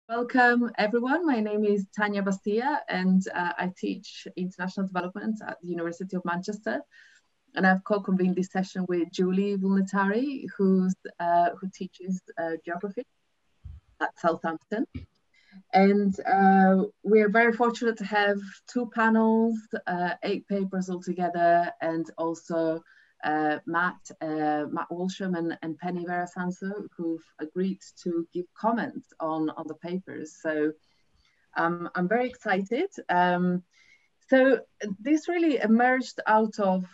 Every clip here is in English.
Welcome, everyone. My name is Tanya Bastia, and I teach international development at the University of Manchester. And I've co-convened this session with Julie Vulnitari, who teaches geography at Southampton. And we are very fortunate to have two panels, 8 papers altogether, and also Matt Walsham and Penny Verasanso, who've agreed to give comments on the papers. So I'm very excited. So this really emerged out of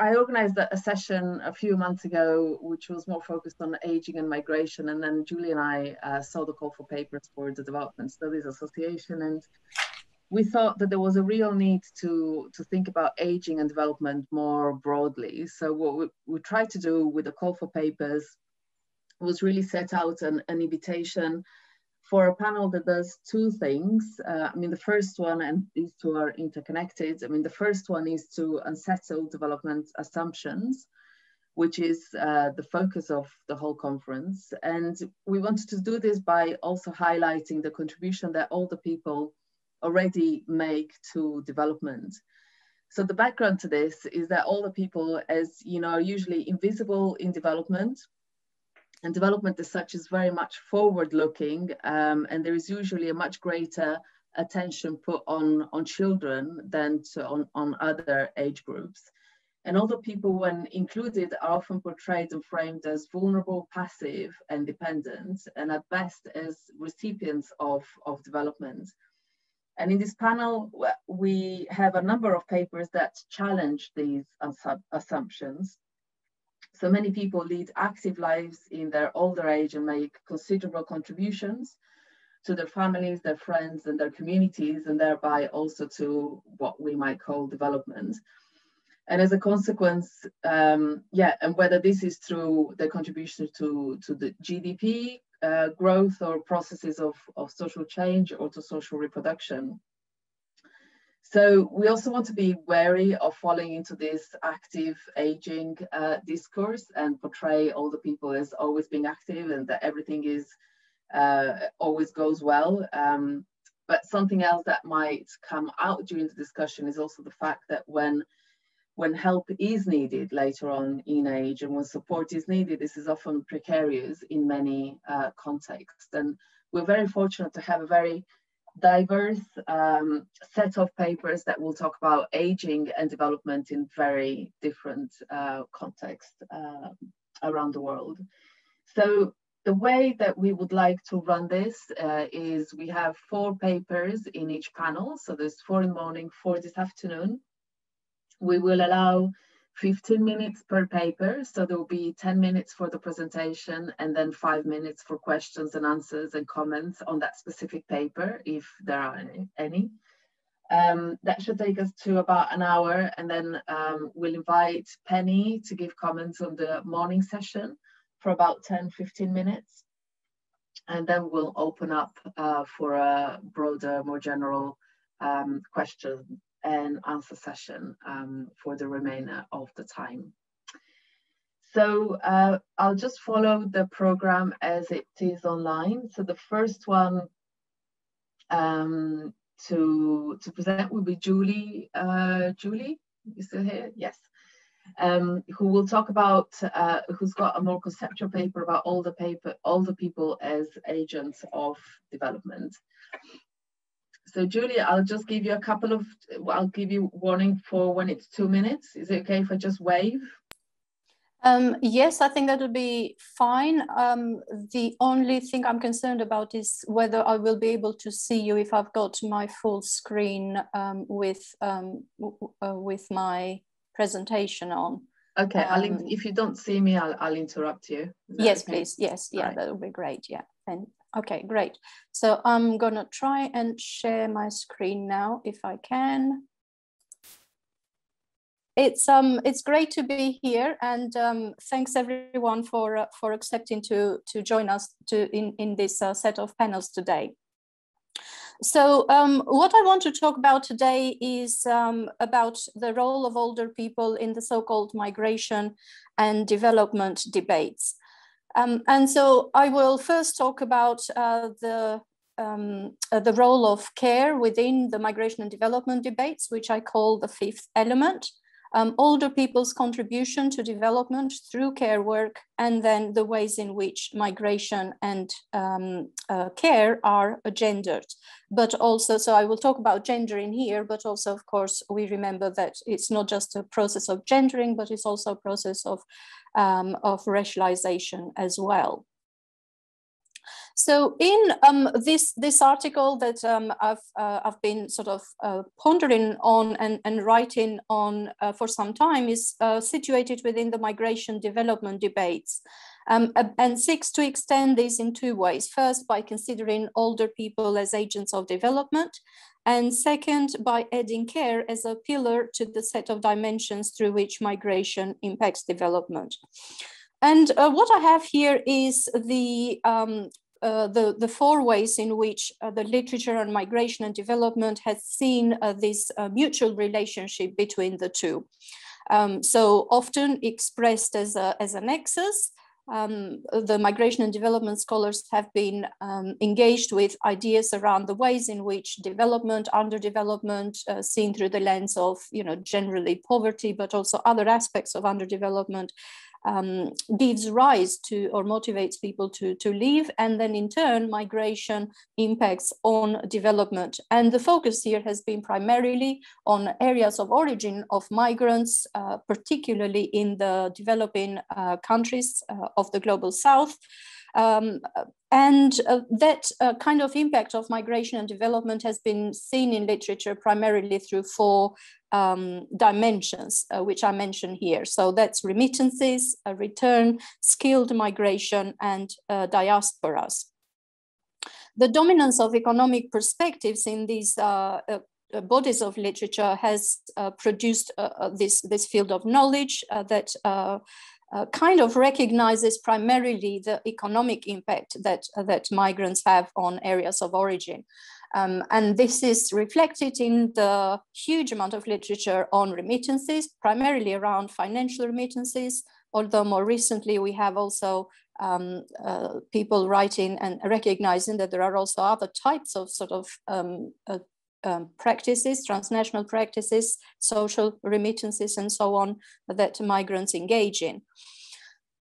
I organized a session a few months ago, which was more focused on aging and migration. And then Julie and I saw the call for papers for the Development Studies Association. And we thought that there was a real need to think about aging and development more broadly. So what we tried to do with the call for papers was really set out an invitation for a panel that does two things. The first one, and these two are interconnected. The first one is to unsettle development assumptions, which is the focus of the whole conference. And we wanted to do this by also highlighting the contribution that older people already make to development. So the background to this is that older people, as you know, are usually invisible in development. And development as such is very much forward-looking, and there is usually a much greater attention put on children than on other age groups. And older people, when included, are often portrayed and framed as vulnerable, passive, and dependent, and at best as recipients of development. And in this panel, we have a number of papers that challenge these assumptions. So many people lead active lives in their older age and make considerable contributions to their families, their friends, and their communities, and thereby also to what we might call development. And as a consequence, and whether this is through their contribution to the GDP growth or processes of social change or to social reproduction. So we also want to be wary of falling into this active aging discourse and portray older people as always being active and that everything is always goes well. But something else that might come out during the discussion is also the fact that when help is needed later on in age and when support is needed, this is often precarious in many contexts. And we're very fortunate to have a very diverse set of papers that will talk about aging and development in very different contexts around the world. So the way that we would like to run this is we have 4 papers in each panel. So there's 4 in the morning, 4 this afternoon. We will allow 15 minutes per paper. So there will be 10 minutes for the presentation and then 5 minutes for questions and answers and comments on that specific paper, if there are any. That should take us to about an hour, and then we'll invite Penny to give comments on the morning session for about 10-15 minutes. And then we'll open up for a broader, more general question and answer session for the remainder of the time. So I'll just follow the program as it is online. So the first one to present will be Julie. Julie, you still here? Yes. Who will talk about, who's got a more conceptual paper about older people as agents of development. So Julie, I'll just give you I'll give you warning for when it's 2 minutes. Is it okay if I just wave? Yes, I think that will be fine. The only thing I'm concerned about is whether I will be able to see you if I've got my full screen with my presentation on. Okay, if you don't see me, I'll interrupt you. Yes, okay? Please. Yes, yeah, right. That would be great. Yeah, and okay, great. So I'm gonna try and share my screen now if I can. It's great to be here, and thanks everyone for accepting to join us in this set of panels today. So what I want to talk about today is about the role of older people in the so-called migration and development debates. And so I will first talk about the role of care within the migration and development debates, which I call the fifth element. Older people's contribution to development through care work, and then the ways in which migration and care are gendered. But also, so I will talk about gender in here, but also, of course, we remember that it's not just a process of gendering, but it's also a process of racialization as well. So in this article that I've been sort of pondering on and writing on for some time is situated within the migration development debates, and seeks to extend these in two ways. First, by considering older people as agents of development, and second, by adding care as a pillar to the set of dimensions through which migration impacts development. And what I have here is the four ways in which the literature on migration and development has seen this mutual relationship between the two. So often expressed as a nexus, the migration and development scholars have been engaged with ideas around the ways in which development, underdevelopment, seen through the lens of, generally poverty, but also other aspects of underdevelopment, gives rise to or motivates people to leave, and then in turn migration impacts on development. And the focus here has been primarily on areas of origin of migrants, particularly in the developing countries of the global south. And that kind of impact of migration and development has been seen in literature primarily through four dimensions, which I mention here. So that's remittances, return, skilled migration, and diasporas. The dominance of economic perspectives in these bodies of literature has produced this field of knowledge that kind of recognizes primarily the economic impact that migrants have on areas of origin. And this is reflected in the huge amount of literature on remittances, primarily around financial remittances, although more recently we have also people writing and recognizing that there are also other types of sort of practices, transnational practices, social remittances, and so on, that migrants engage in.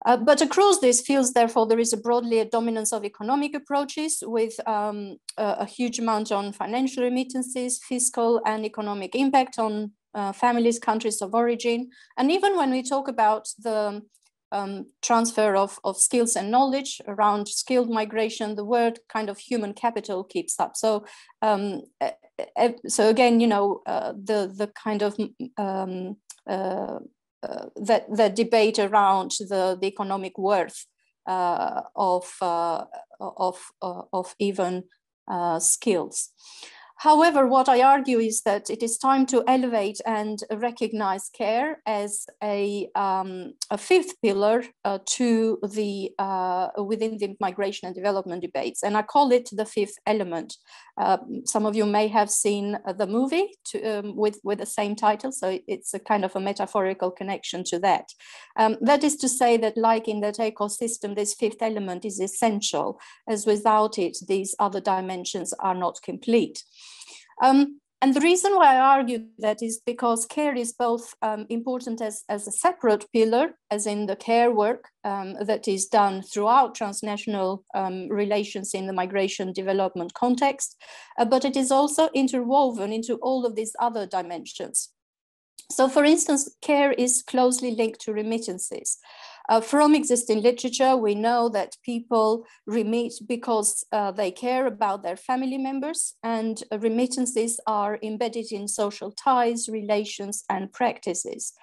But across these fields, therefore, there is broadly a dominance of economic approaches with a huge amount on financial remittances, fiscal and economic impact on families, countries of origin. And even when we talk about the transfer of skills and knowledge around skilled migration, the word kind of human capital keeps up. So, so again, the kind of that debate around the economic worth of even skills. However, what I argue is that it is time to elevate and recognize care as a fifth pillar to the within the migration and development debates, and I call it the fifth element. Some of you may have seen the movie with the same title, so it's a kind of a metaphorical connection to that. That is to say that, like in that ecosystem, this fifth element is essential, as without it, these other dimensions are not complete. And the reason why I argue that is because care is both important as a separate pillar, as in the care work that is done throughout transnational relations in the migration development context, but it is also interwoven into all of these other dimensions. So, for instance, care is closely linked to remittances. From existing literature, we know that people remit because they care about their family members, and remittances are embedded in social ties, relations, and practices.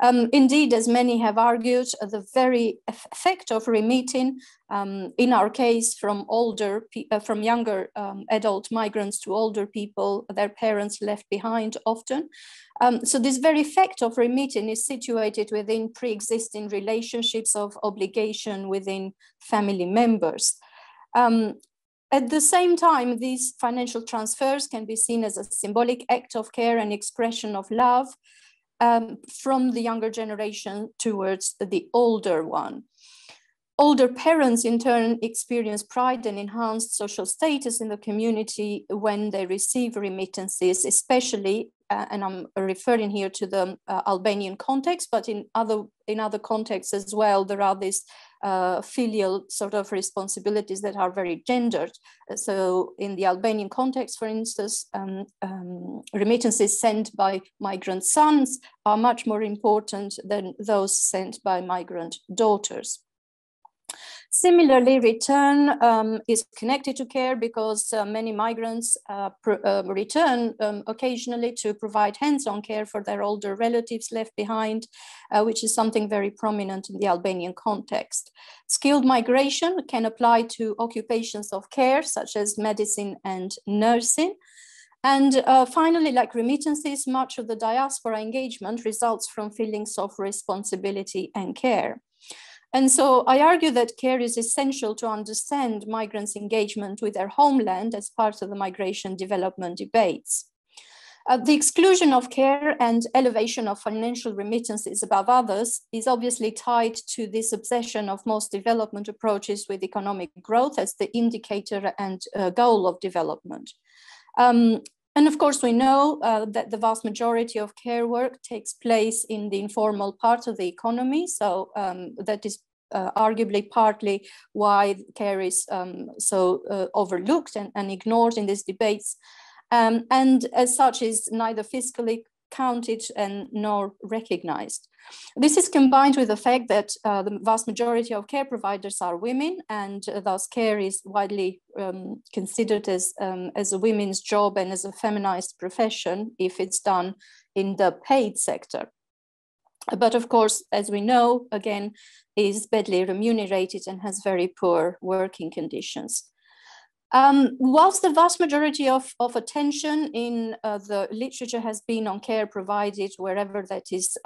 Indeed, as many have argued, the very effect of remitting, in our case, from younger adult migrants to older people, their parents left behind often. So this very effect of remitting is situated within pre-existing relationships of obligation within family members. At the same time, these financial transfers can be seen as a symbolic act of care and expression of love from the younger generation towards the older one. Older parents, in turn, experience pride and enhanced social status in the community when they receive remittances, especially, and I'm referring here to the Albanian context, but in other contexts as well, there are these filial sort of responsibilities that are very gendered. So in the Albanian context, for instance, remittances sent by migrant sons are much more important than those sent by migrant daughters. Similarly, return is connected to care because many migrants return occasionally to provide hands-on care for their older relatives left behind, which is something very prominent in the Albanian context. Skilled migration can apply to occupations of care, such as medicine and nursing. And finally, like remittances, much of the diaspora engagement results from feelings of responsibility and care. And so I argue that care is essential to understand migrants' engagement with their homeland as part of the migration development debates. The exclusion of care and elevation of financial remittances above others is obviously tied to this obsession of most development approaches with economic growth as the indicator and goal of development. And of course, we know that the vast majority of care work takes place in the informal part of the economy. So that is arguably partly why care is so overlooked and ignored in these debates. And as such is neither fiscally counted and nor recognized. This is combined with the fact that the vast majority of care providers are women, and thus care is widely considered as a women's job and as a feminized profession if it's done in the paid sector. But of course, as we know, again, is badly remunerated and has very poor working conditions. Whilst the vast majority of attention in the literature has been on care provided wherever that is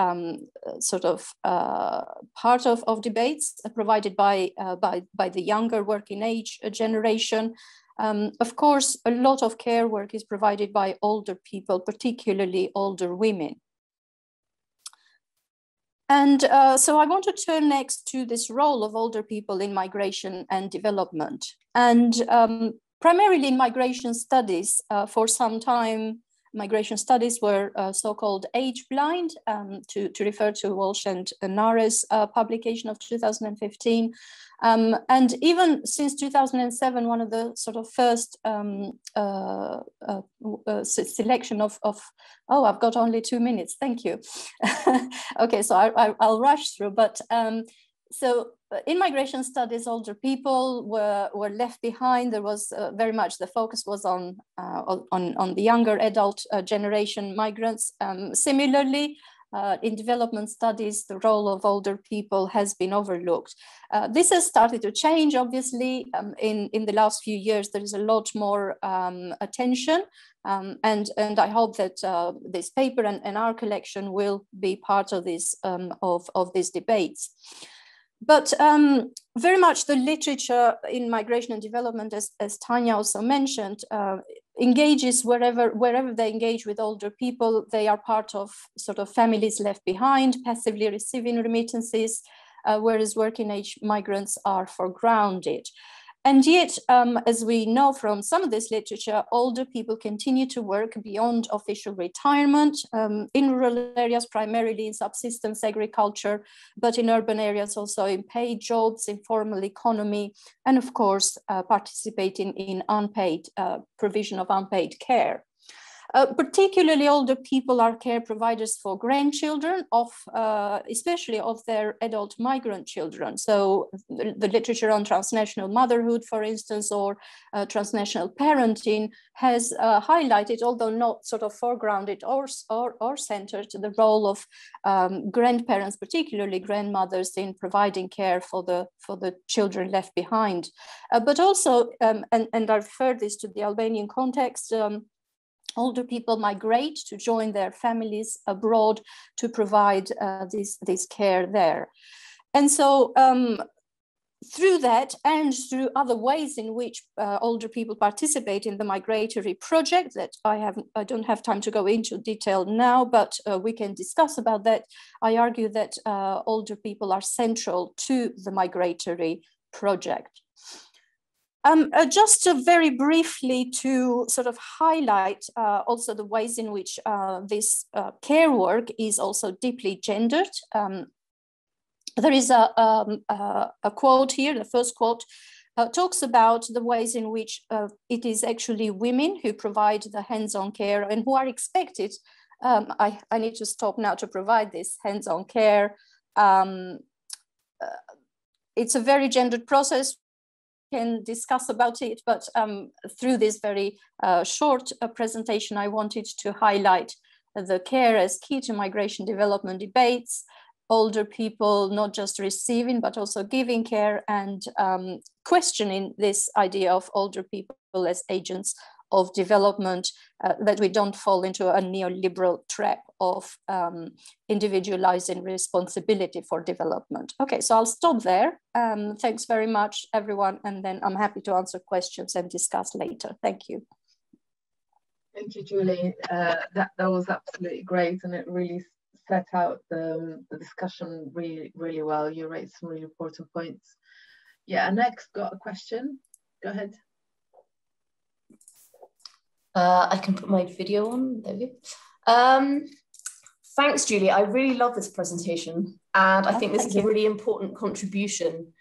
sort of part of debates provided by the younger working age generation, of course, a lot of care work is provided by older people, particularly older women. And so I want to turn next to this role of older people in migration and development. And primarily in migration studies, for some time, migration studies were so-called age blind, to refer to Walsh and Nare's publication of 2015. And even since 2007, one of the sort of first selection of oh, I've got only 2 minutes, thank you. Okay, so I'll rush through, but so in migration studies, older people were left behind. There was very much the focus was on the younger adult generation migrants. Similarly, in development studies, the role of older people has been overlooked. This has started to change, obviously. In the last few years, there is a lot more attention, and I hope that this paper and our collection will be part of this of these debates. But very much the literature in migration and development, as Tanya also mentioned, engages wherever they engage with older people. They are part of sort of families left behind, passively receiving remittances, whereas working age migrants are foregrounded. And yet, as we know from some of this literature, older people continue to work beyond official retirement in rural areas, primarily in subsistence agriculture, but in urban areas also in paid jobs, informal economy, and of course, participating in unpaid provision of unpaid care. Particularly older people are care providers for grandchildren, especially of their adult migrant children. So the literature on transnational motherhood, for instance, or transnational parenting has highlighted, although not sort of foregrounded or centered, the role of grandparents, particularly grandmothers, in providing care for the children left behind. But also, and I refer this to the Albanian context, older people migrate to join their families abroad to provide this care there. And so through that and through other ways in which older people participate in the migratory project that I don't have time to go into detail now, but we can discuss about that. I argue that older people are central to the migratory project. Just very briefly to sort of highlight also the ways in which this care work is also deeply gendered. There is a quote here, the first quote talks about the ways in which it is actually women who provide the hands-on care and who are expected, I need to stop now, to provide this hands-on care. It's a very gendered process, can discuss about it, but through this very short presentation, I wanted to highlight the care as key to migration development debates, older people not just receiving but also giving care, and questioning this idea of older people as agents of development, that we don't fall into a neoliberal trap of individualizing responsibility for development. Okay, so I'll stop there. Thanks very much, everyone, and then I'm happy to answer questions and discuss later. Thank you. Thank you, Julie. That was absolutely great, and it really set out the discussion really well. You raised some really important points. Yeah, next got a question. Go ahead. I can put my video on. There we go. Thanks, Julie. I really love this presentation, and I think this is a really important contribution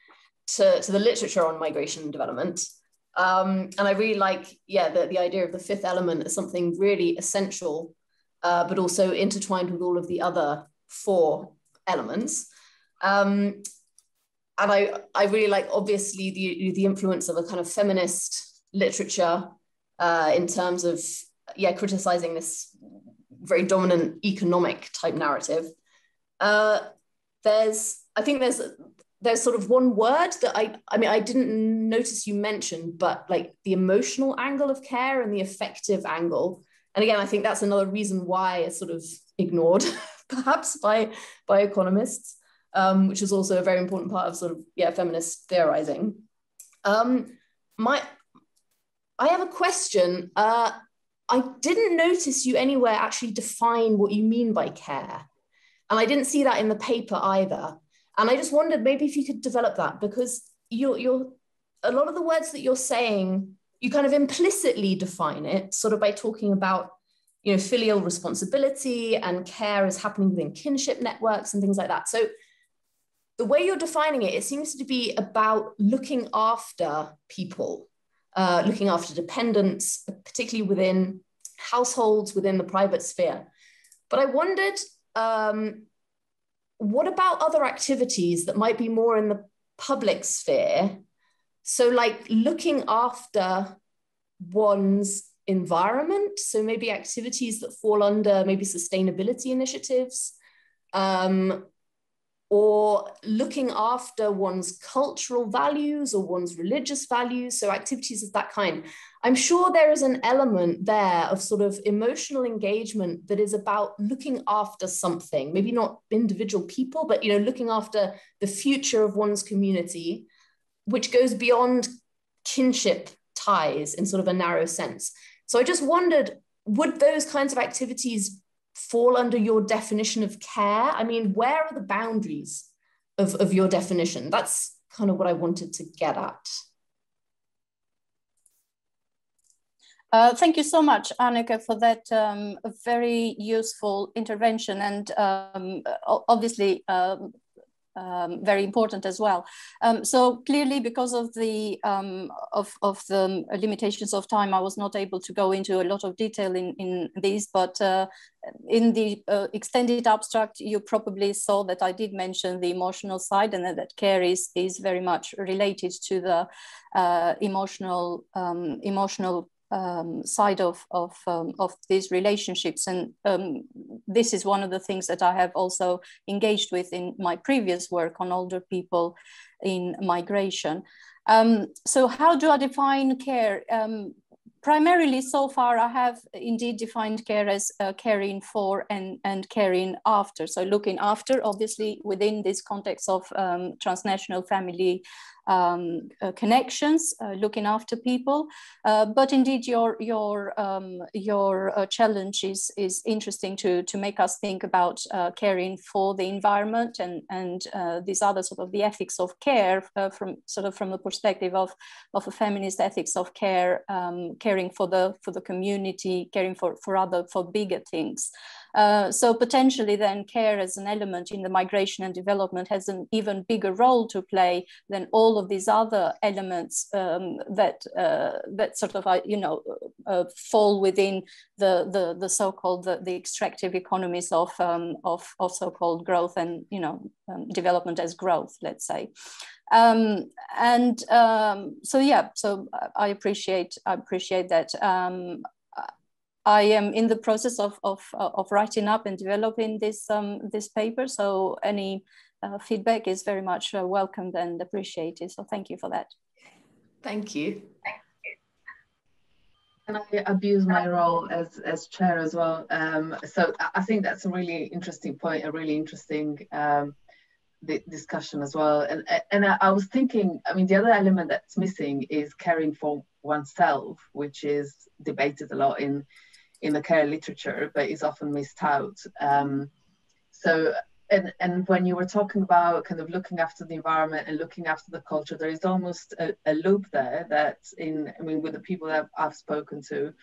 to the literature on migration and development. And I really like, the idea of the fifth element as something really essential, but also intertwined with all of the other four elements. And I really like, obviously, the influence of a kind of feminist literature in terms of, criticizing this very dominant economic type narrative. I think there's sort of one word that I mean, I didn't notice you mentioned, but like the emotional angle of care and the affective angle. And again, I think that's another reason why it's sort of ignored, perhaps by economists, which is also a very important part of sort of, feminist theorizing. I have a question. I didn't notice you anywhere actually define what you mean by care. And I didn't see that in the paper either. And I just wondered maybe if you could develop that, because you're a lot of the words that you're saying, you kind of implicitly define it sort of by talking about, filial responsibility and care is happening within kinship networks and things like that. So the way you're defining it, it seems to be about looking after people, looking after dependents, particularly within households, within the private sphere. But I wondered, what about other activities that might be more in the public sphere? So like looking after one's environment, so maybe activities that fall under maybe sustainability initiatives, or looking after one's cultural values or one's religious values, so activities of that kind. I'm sure there is an element there of sort of emotional engagement that is about looking after something, maybe not individual people, but looking after the future of one's community, which goes beyond kinship ties in sort of a narrow sense. So I just wondered, would those kinds of activities fall under your definition of care? I mean, where are the boundaries of your definition? That's kind of what I wanted to get at. Thank you so much, Annika, for that very useful intervention, and obviously very important as well. So clearly, because of the limitations of time, I was not able to go into a lot of detail in these, but in the extended abstract, you probably saw that I did mention the emotional side, and that care is very much related to the emotional side of these relationships, and this is one of the things that I have also engaged with in my previous work on older people in migration. So how do I define care? Primarily, so far, I have indeed defined care as caring for and caring after. So looking after, obviously, within this context of transnational family connections, looking after people. But indeed, your challenge is interesting to make us think about caring for the environment and these other sort of the ethics of care from the perspective of a feminist ethics of care, caring for the community, caring for bigger things. So potentially then care as an element in the migration and development has an even bigger role to play than all of these other elements that sort of fall within the so-called the extractive economies of so-called growth and development as growth, let's say. So I appreciate that. I am in the process of writing up and developing this paper. So any feedback is very much welcomed and appreciated. So thank you for that. Thank you. And I abuse my role as chair as well. So I think that's a really interesting point, a really interesting discussion as well. And I was thinking, I mean, the other element that's missing is caring for oneself, which is debated a lot in the care literature, but is often missed out. And when you were talking about kind of looking after the environment and looking after the culture, there is almost a loop there that with the people that I've spoken to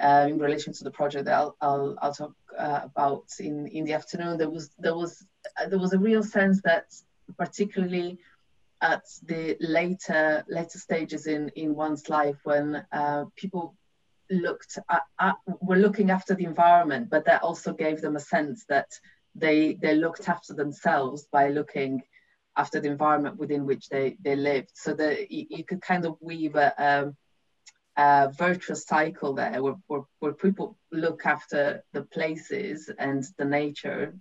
in relation to the project that I'll talk about in the afternoon, there was a real sense that particularly at the later stages in one's life, when people were looking after the environment, but that also gave them a sense that they looked after themselves by looking after the environment within which they lived. So that you could kind of weave a virtuous cycle there where people look after the places and the nature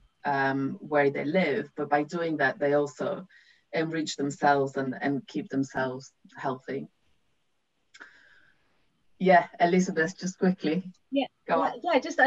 where they live, but by doing that they also enrich themselves and keep themselves healthy. Yeah, Elizabeth, just quickly. Yeah, go on. Yeah, I think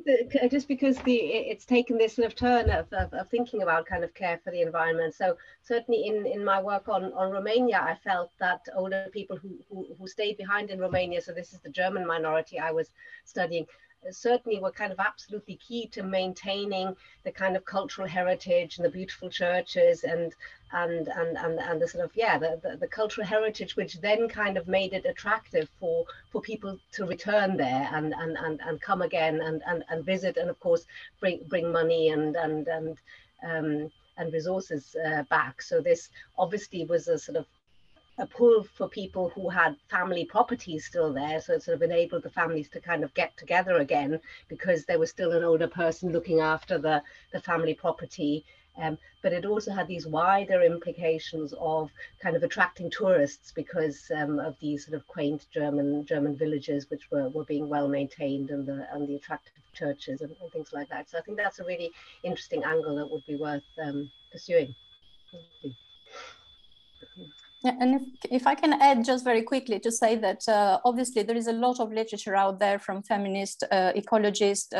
that just because it's taken this sort of turn of thinking about kind of care for the environment. So certainly in my work on Romania, I felt that older people who stayed behind in Romania, so this is the German minority I was studying, certainly were kind of absolutely key to maintaining the kind of cultural heritage and the beautiful churches and the sort of the cultural heritage, which then kind of made it attractive for people to return there and come again and visit, and of course bring money and resources back. So this obviously was a sort of a pull for people who had family properties still there, so it sort of enabled the families to kind of get together again because there was still an older person looking after the family property. But it also had these wider implications of kind of attracting tourists because of these sort of quaint German villages which were being well maintained, and the attractive churches and things like that. So I think that's a really interesting angle that would be worth pursuing. Thank you. Yeah, and if I can add just very quickly to say that obviously there is a lot of literature out there from feminist ecologists,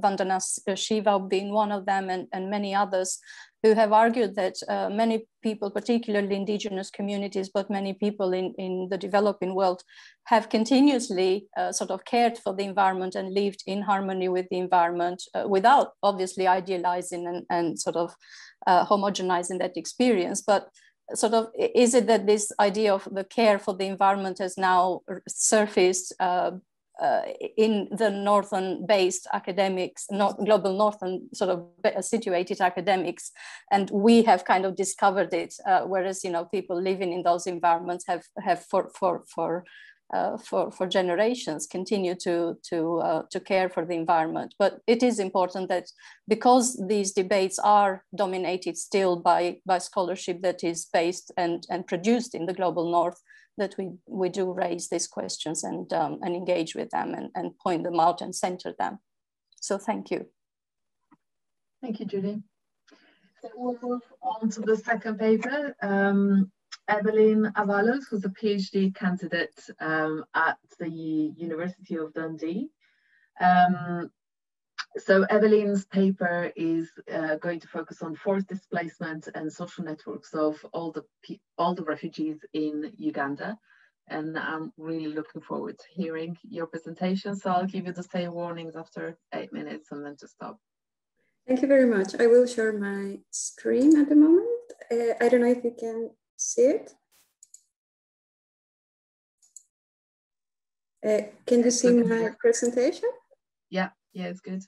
Vandana Shiva being one of them, and many others, who have argued that many people, particularly indigenous communities, but many people in the developing world, have continuously sort of cared for the environment and lived in harmony with the environment without obviously idealizing and sort of homogenizing that experience. But sort of, is it that this idea of the care for the environment has now surfaced in the northern-based academics, global northern sort of situated academics, and we have kind of discovered it, whereas people living in those environments have for generations continue to care for the environment. But it is important that because these debates are dominated still by scholarship that is based and produced in the global north, that we do raise these questions and engage with them and point them out and center them. So thank you. Thank you, Julie. So we'll move on to the second paper. Evelyn Avalos, who's a PhD candidate at the University of Dundee. So Evelyn's paper is going to focus on forced displacement and social networks of all the refugees in Uganda. And I'm really looking forward to hearing your presentation. So I'll give you the same warnings after 8 minutes and then just stop. Thank you very much. I will share my screen at the moment. I don't know if you can see it. Can you see my presentation? Yeah, it's good.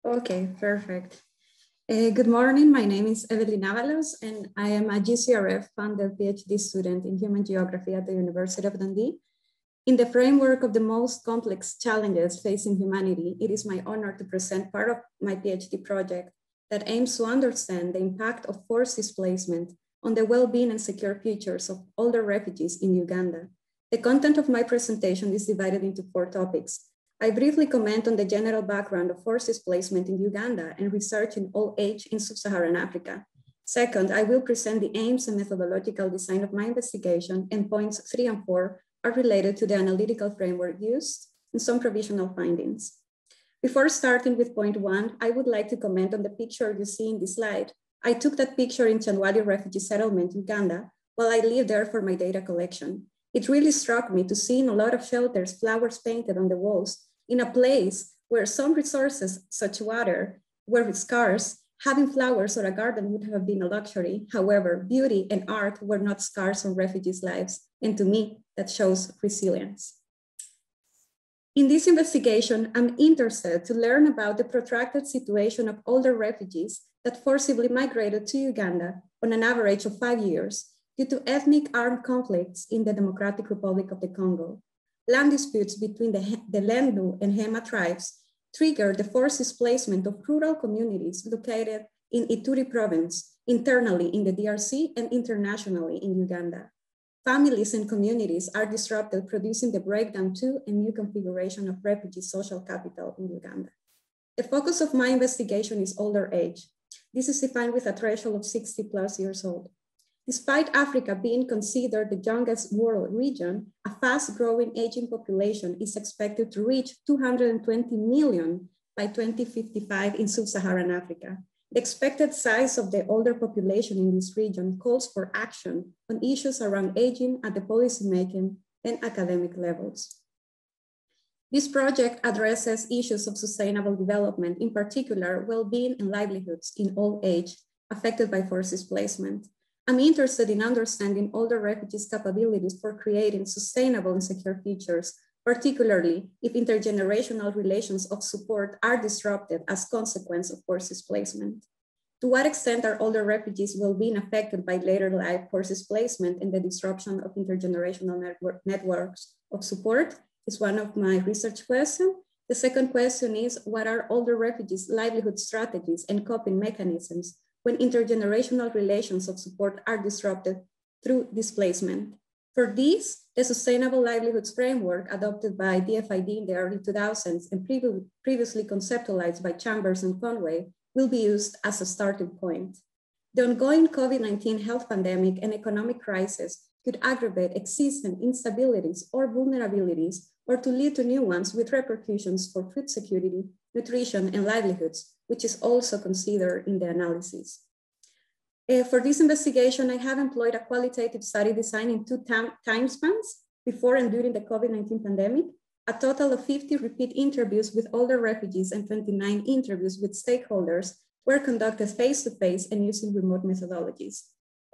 Okay, perfect. Good morning. My name is Evelyn Avalos, and I am a GCRF-funded PhD student in human geography at the University of Dundee. In the framework of the most complex challenges facing humanity, it is my honor to present part of my PhD project that aims to understand the impact of forced displacement on the well-being and secure futures of older refugees in Uganda. The content of my presentation is divided into 4 topics. I briefly comment on the general background of forced displacement in Uganda and research in old age in sub-Saharan Africa. Second, I will present the aims and methodological design of my investigation, and points 3 and 4 are related to the analytical framework used and some provisional findings. Before starting with point 1, I would like to comment on the picture you see in this slide. I took that picture in Chanwali refugee settlement, Uganda, while I lived there for my data collection. It really struck me to see in a lot of shelters flowers painted on the walls in a place where some resources, such water, were scarce. Having flowers or a garden would have been a luxury. However, beauty and art were not scarce on refugees' lives. And to me, that shows resilience. In this investigation, I'm interested to learn about the protracted situation of older refugees that forcibly migrated to Uganda on an average of 5 years due to ethnic armed conflicts in the Democratic Republic of the Congo. Land disputes between the Lendu and Hema tribes triggered the forced displacement of rural communities located in Ituri province, internally in the DRC and internationally in Uganda. Families and communities are disrupted, producing the breakdown to a new configuration of refugee social capital in Uganda. The focus of my investigation is older age. This is defined with a threshold of 60+ years old. Despite Africa being considered the youngest world region, a fast-growing aging population is expected to reach 220 million by 2055 in sub-Saharan Africa. The expected size of the older population in this region calls for action on issues around aging at the policymaking and academic levels. This project addresses issues of sustainable development, in particular, well-being and livelihoods in old age affected by forced displacement. I'm interested in understanding older refugees' capabilities for creating sustainable and secure futures, particularly if intergenerational relations of support are disrupted as a consequence of forced displacement. To what extent are older refugees' well-being affected by later life forced displacement and the disruption of intergenerational networks of support is one of my research questions. The second question is, what are older refugees' livelihood strategies and coping mechanisms when intergenerational relations of support are disrupted through displacement? For this, the Sustainable Livelihoods Framework adopted by DFID in the early 2000s and previously conceptualized by Chambers and Conway will be used as a starting point. The ongoing COVID-19 health pandemic and economic crisis could aggravate existing instabilities or vulnerabilities, or to lead to new ones with repercussions for food security, nutrition, and livelihoods, which is also considered in the analysis. For this investigation, I have employed a qualitative study design in 2 time spans, before and during the COVID-19 pandemic. A total of 50 repeat interviews with older refugees and 29 interviews with stakeholders were conducted face-to-face and using remote methodologies.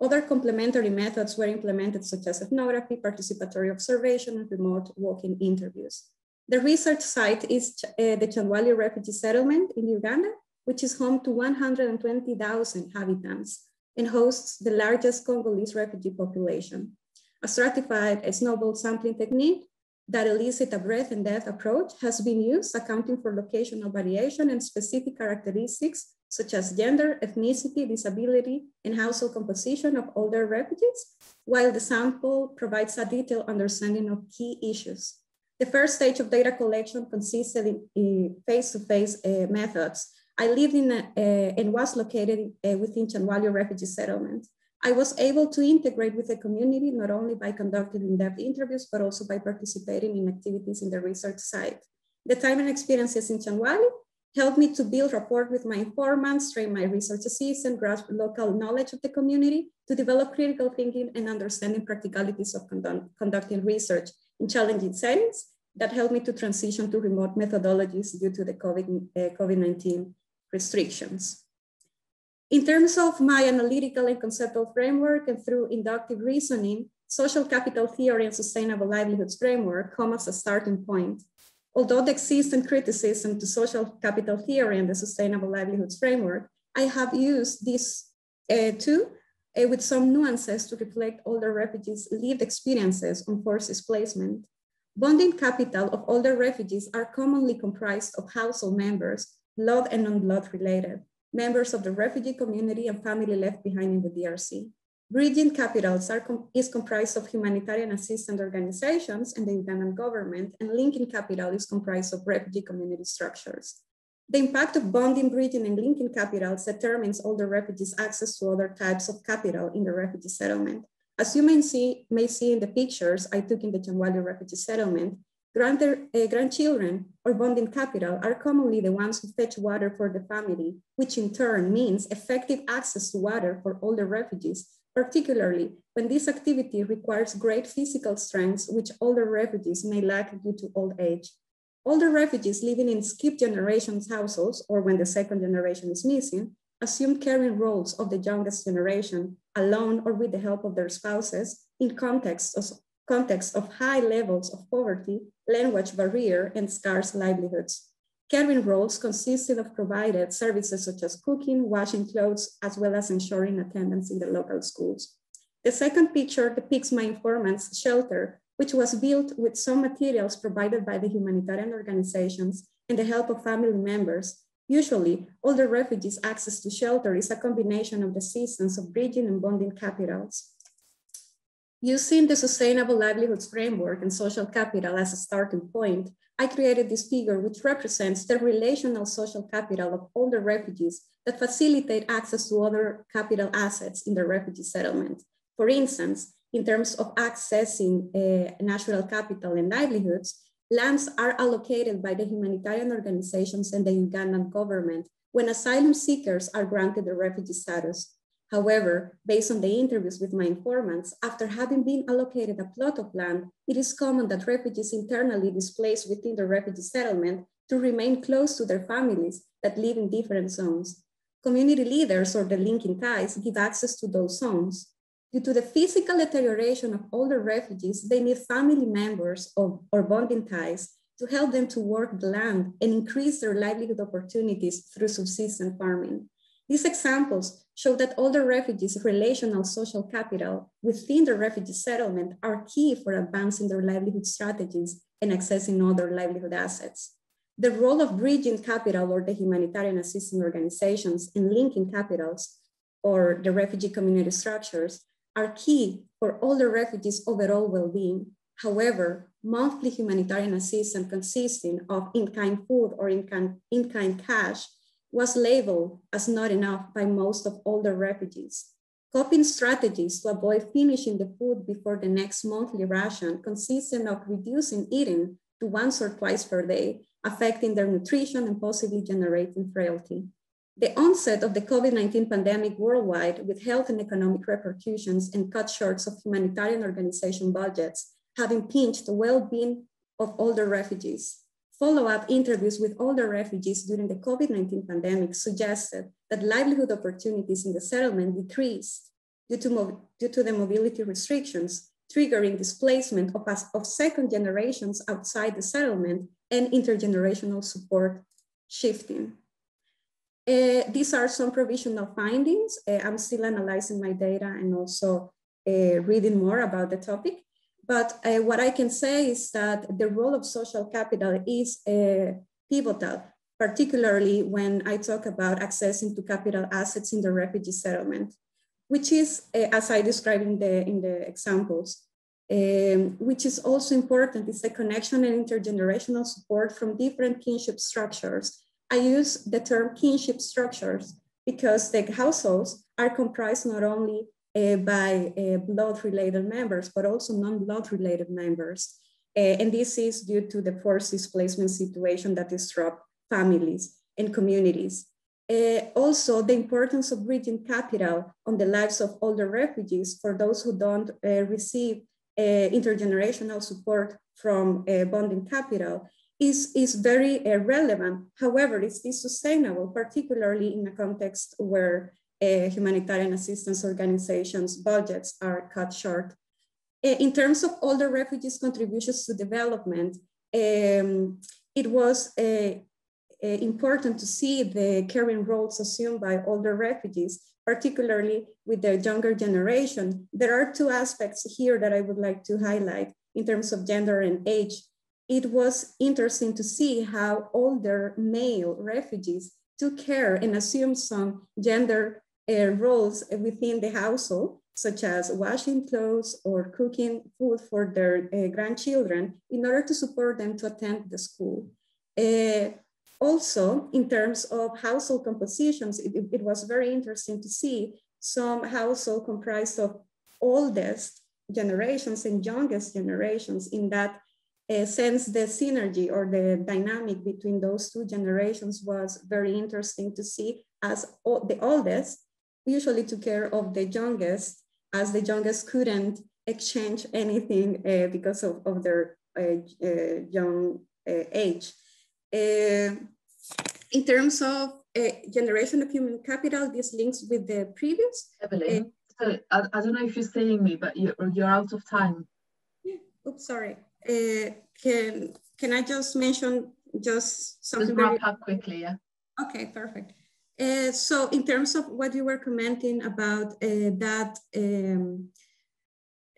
Other complementary methods were implemented, such as ethnography, participatory observation, and remote walk-in interviews. The research site is the Chanwali refugee settlement in Uganda, which is home to 120,000 inhabitants and hosts the largest Congolese refugee population. A stratified snowball sampling technique that elicits a breadth and depth approach has been used, accounting for locational variation and specific characteristics such as gender, ethnicity, disability, and household composition of older refugees, while the sample provides a detailed understanding of key issues. The first stage of data collection consisted in face-to-face methods. I lived in and was located within Chanwali refugee settlement. I was able to integrate with the community not only by conducting in-depth interviews, but also by participating in activities in the research site. The time and experiences in Chanwali helped me to build rapport with my informants, train my research assistant, grasp local knowledge of the community, to develop critical thinking and understanding practicalities of conducting research in challenging settings. That helped me to transition to remote methodologies due to the COVID-19 restrictions. In terms of my analytical and conceptual framework and through inductive reasoning, social capital theory and sustainable livelihoods framework come as a starting point. Although the existing criticism to social capital theory and the sustainable livelihoods framework, I have used these two with some nuances to reflect older refugees' lived experiences on forced displacement. Bonding capital of older refugees are commonly comprised of household members, blood and non-blood related, members of the refugee community and family left behind in the DRC. Bridging capitals is comprised of humanitarian assistance organizations and the Ugandan government, and linking capital is comprised of refugee community structures. The impact of bonding, bridging, and linking capitals determines older refugees' access to other types of capital in the refugee settlement. As you may see in the pictures I took in the Changwali refugee settlement, grandchildren or bonding capital are commonly the ones who fetch water for the family, which in turn means effective access to water for older refugees, particularly when this activity requires great physical strength, which older refugees may lack due to old age. Older refugees living in skip generations households, or when the second generation is missing, assume caring roles of the youngest generation, alone or with the help of their spouses, in context of high levels of poverty, language barrier, and scarce livelihoods. Caring roles consisted of provided services such as cooking, washing clothes, as well as ensuring attendance in the local schools. The second picture depicts my informant's shelter, which was built with some materials provided by the humanitarian organizations and the help of family members. Usually, older refugees' access to shelter is a combination of the systems of bridging and bonding capitals. Using the sustainable livelihoods framework and social capital as a starting point, I created this figure which represents the relational social capital of older refugees that facilitate access to other capital assets in the refugee settlement. For instance, in terms of accessing natural capital and livelihoods, lands are allocated by the humanitarian organizations and the Ugandan government when asylum seekers are granted the refugee status. However, based on the interviews with my informants, after having been allocated a plot of land, it is common that refugees internally displaced within the refugee settlement to remain close to their families that live in different zones. Community leaders or the linking ties give access to those zones. Due to the physical deterioration of older refugees, they need family members or bonding ties to help them to work the land and increase their livelihood opportunities through subsistence farming. These examples show that older refugees' relational social capital within the refugee settlement are key for advancing their livelihood strategies and accessing other livelihood assets. The role of bridging capital or the humanitarian assistance organizations and linking capitals or the refugee community structures are key for older refugees' overall well-being. However, monthly humanitarian assistance consisting of in-kind food or in-kind cash was labeled as not enough by most of older refugees. Coping strategies to avoid finishing the food before the next monthly ration consisted of reducing eating to once or twice per day, affecting their nutrition and possibly generating frailty. The onset of the COVID-19 pandemic worldwide, with health and economic repercussions and cut shorts of humanitarian organization budgets, have impinged the well-being of older refugees. Follow-up interviews with older refugees during the COVID-19 pandemic suggested that livelihood opportunities in the settlement decreased due to the mobility restrictions, triggering displacement of second generations outside the settlement and intergenerational support shifting. These are some provisional findings. I'm still analyzing my data and also reading more about the topic. But what I can say is that the role of social capital is pivotal, particularly when I talk about accessing to capital assets in the refugee settlement, which is, as I described in the examples, which is also important, is the connection and intergenerational support from different kinship structures. I use the term kinship structures because the households are comprised not only by blood-related members, but also non-blood-related members. And this is due to the forced displacement situation that disrupt families. and communities. Also, the importance of bridging capital on the lives of older refugees for those who don't receive intergenerational support from bonding capital is very relevant. However, is this sustainable, particularly in a context where humanitarian assistance organizations' budgets are cut short? In terms of older refugees' contributions to development, it was important to see the caring roles assumed by older refugees, particularly with the younger generation. There are two aspects here that I would like to highlight in terms of gender and age. It was interesting to see how older male refugees took care and assumed some gender roles within the household, such as washing clothes or cooking food for their grandchildren in order to support them to attend the school. Also, in terms of household compositions, it was very interesting to see some households comprised of oldest generations and youngest generations. In that sense, the synergy or the dynamic between those two generations was very interesting to see, as the oldest usually took care of the youngest, as the youngest couldn't exchange anything because of their young age. In terms of generation of human capital, this links with the previous. Evelyn, so I don't know if you're seeing me, but you're out of time. Yeah. Oops, sorry. Can I just mention just something? Just wrap up quickly, yeah. Okay, perfect. So in terms of what you were commenting about that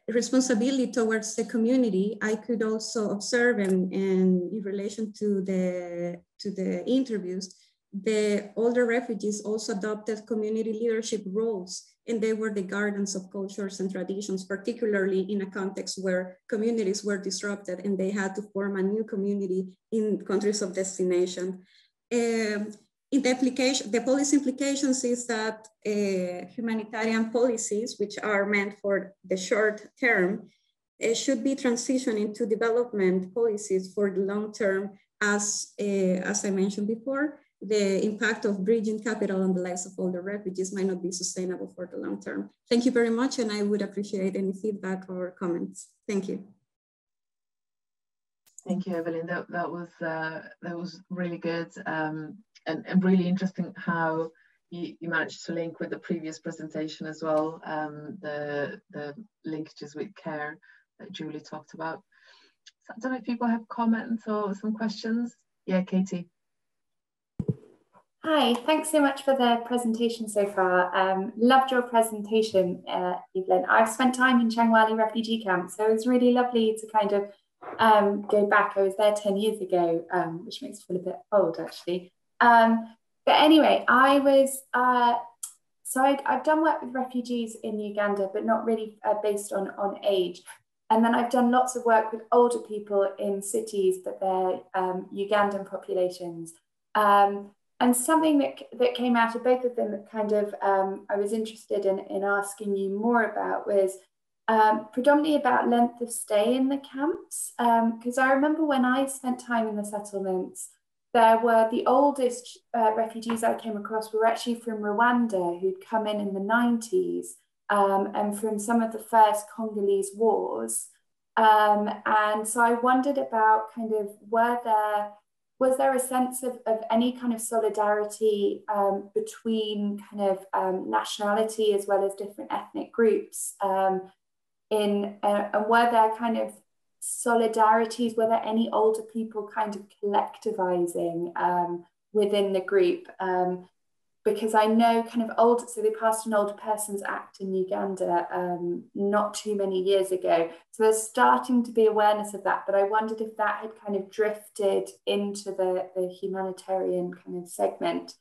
responsibility towards the community, I could also observe, and in relation to the interviews, the older refugees also adopted community leadership roles, and they were the guardians of cultures and traditions, particularly in a context where communities were disrupted and they had to form a new community in countries of destination. In the policy implications is that humanitarian policies, which are meant for the short term, should be transitioned into development policies for the long term, as I mentioned before. The impact of bridging capital on the lives of older refugees might not be sustainable for the long term. Thank you very much, and I would appreciate any feedback or comments. Thank you. Thank you, Evelyn. That was really good. And really interesting how you managed to link with the previous presentation as well, the linkages with care that Julie talked about. So I don't know if people have comments or some questions. Yeah, Katie. Hi, thanks so much for the presentation so far. Loved your presentation, Evelyn. I've spent time in Changwali refugee camp, so it's really lovely to kind of go back. I was there 10 years ago, which makes me feel a bit old actually. But anyway, I was, so I've done work with refugees in Uganda, but not really based on age. And then I've done lots of work with older people in cities, but they're Ugandan populations. And something that came out of both of them that kind of I was interested in asking you more about was predominantly about length of stay in the camps. Because I remember when I spent time in the settlements, there were the oldest refugees I came across were actually from Rwanda, who'd come in the 90s, and from some of the first Congolese wars. And so I wondered about kind of, was there a sense of any kind of solidarity between kind of nationality as well as different ethnic groups? And were there kind of solidarities? Were there any older people kind of collectivizing within the group? Because I know kind of so they passed an Older Persons Act in Uganda not too many years ago. So there's starting to be awareness of that, but I wondered if that had kind of drifted into the humanitarian kind of segment.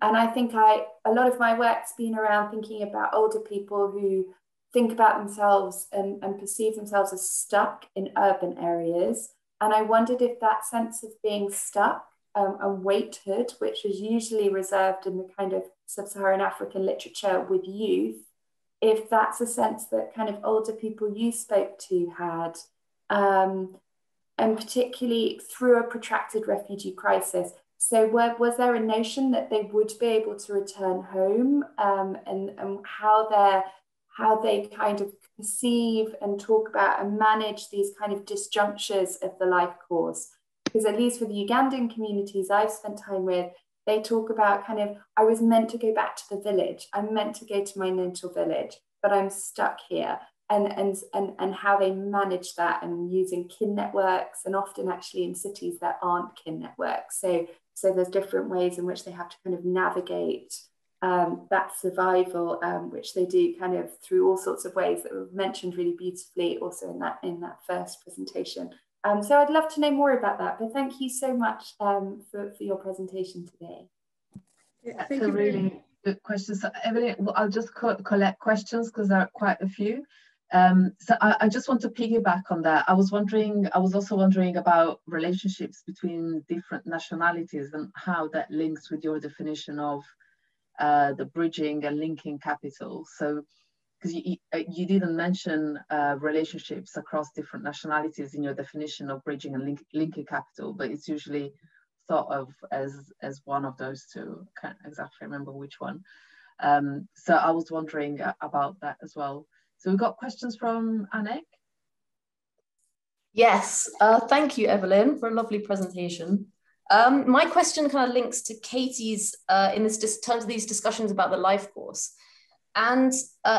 And I think a lot of my work's been around thinking about older people who think about themselves and perceive themselves as stuck in urban areas. And I wondered if that sense of being stuck and waithood, which is usually reserved in the kind of sub-Saharan African literature with youth, if that's a sense that kind of older people you spoke to had, and particularly through a protracted refugee crisis, So was there a notion that they would be able to return home, and how they kind of perceive and talk about and manage these kind of disjunctures of the life course? Because at least with the Ugandan communities I've spent time with, they talk about kind of, I was meant to go back to the village. I'm meant to go to my natal village, but I'm stuck here. And how they manage that, and using kin networks, and often actually in cities that aren't kin networks. So there's different ways in which they have to kind of navigate that survival, which they do kind of through all sorts of ways that were mentioned really beautifully also in that first presentation. So I'd love to know more about that, but thank you so much for your presentation today. Yeah, that's a really good question. So Evelyn, I'll just collect questions because there are quite a few. So I just want to piggyback on that. I was also wondering about relationships between different nationalities and how that links with your definition of the bridging and linking capital. So, because you didn't mention relationships across different nationalities in your definition of bridging and linking capital, but it's usually thought of as one of those two. I can't exactly remember which one. So I was wondering about that as well. So we've got questions from Anik. Yes, thank you, Evelyn, for a lovely presentation. My question kind of links to Katie's in terms of these discussions about the life course. And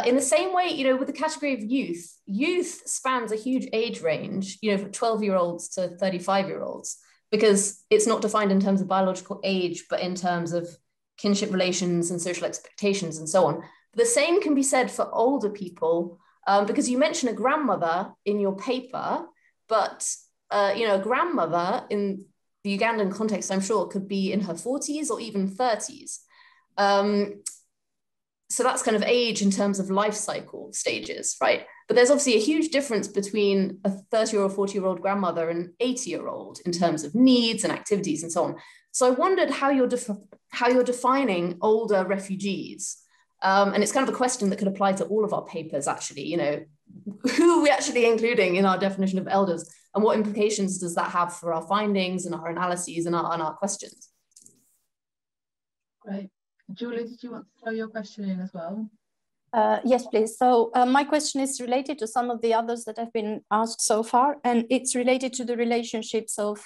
in the same way, you know, with the category of youth spans a huge age range, you know, from 12-year-olds to 35-year-olds, because it's not defined in terms of biological age, but in terms of kinship relations and social expectations and so on. The same can be said for older people, because you mention a grandmother in your paper, but you know, a grandmother in the Ugandan context, I'm sure, could be in her 40s or even 30s. So that's kind of age in terms of life cycle stages, right? But there's obviously a huge difference between a 30 or 40-year-old grandmother and an 80-year-old in terms of needs and activities and so on. So I wondered how you're defining older refugees. And it's kind of a question that could apply to all of our papers, actually, you know, who are we actually including in our definition of elders, and what implications does that have for our findings and our analyses and our questions? Great. Julie, did you want to throw your question in as well? Yes, please. So my question is related to some of the others that have been asked so far, and it's related to the relationships of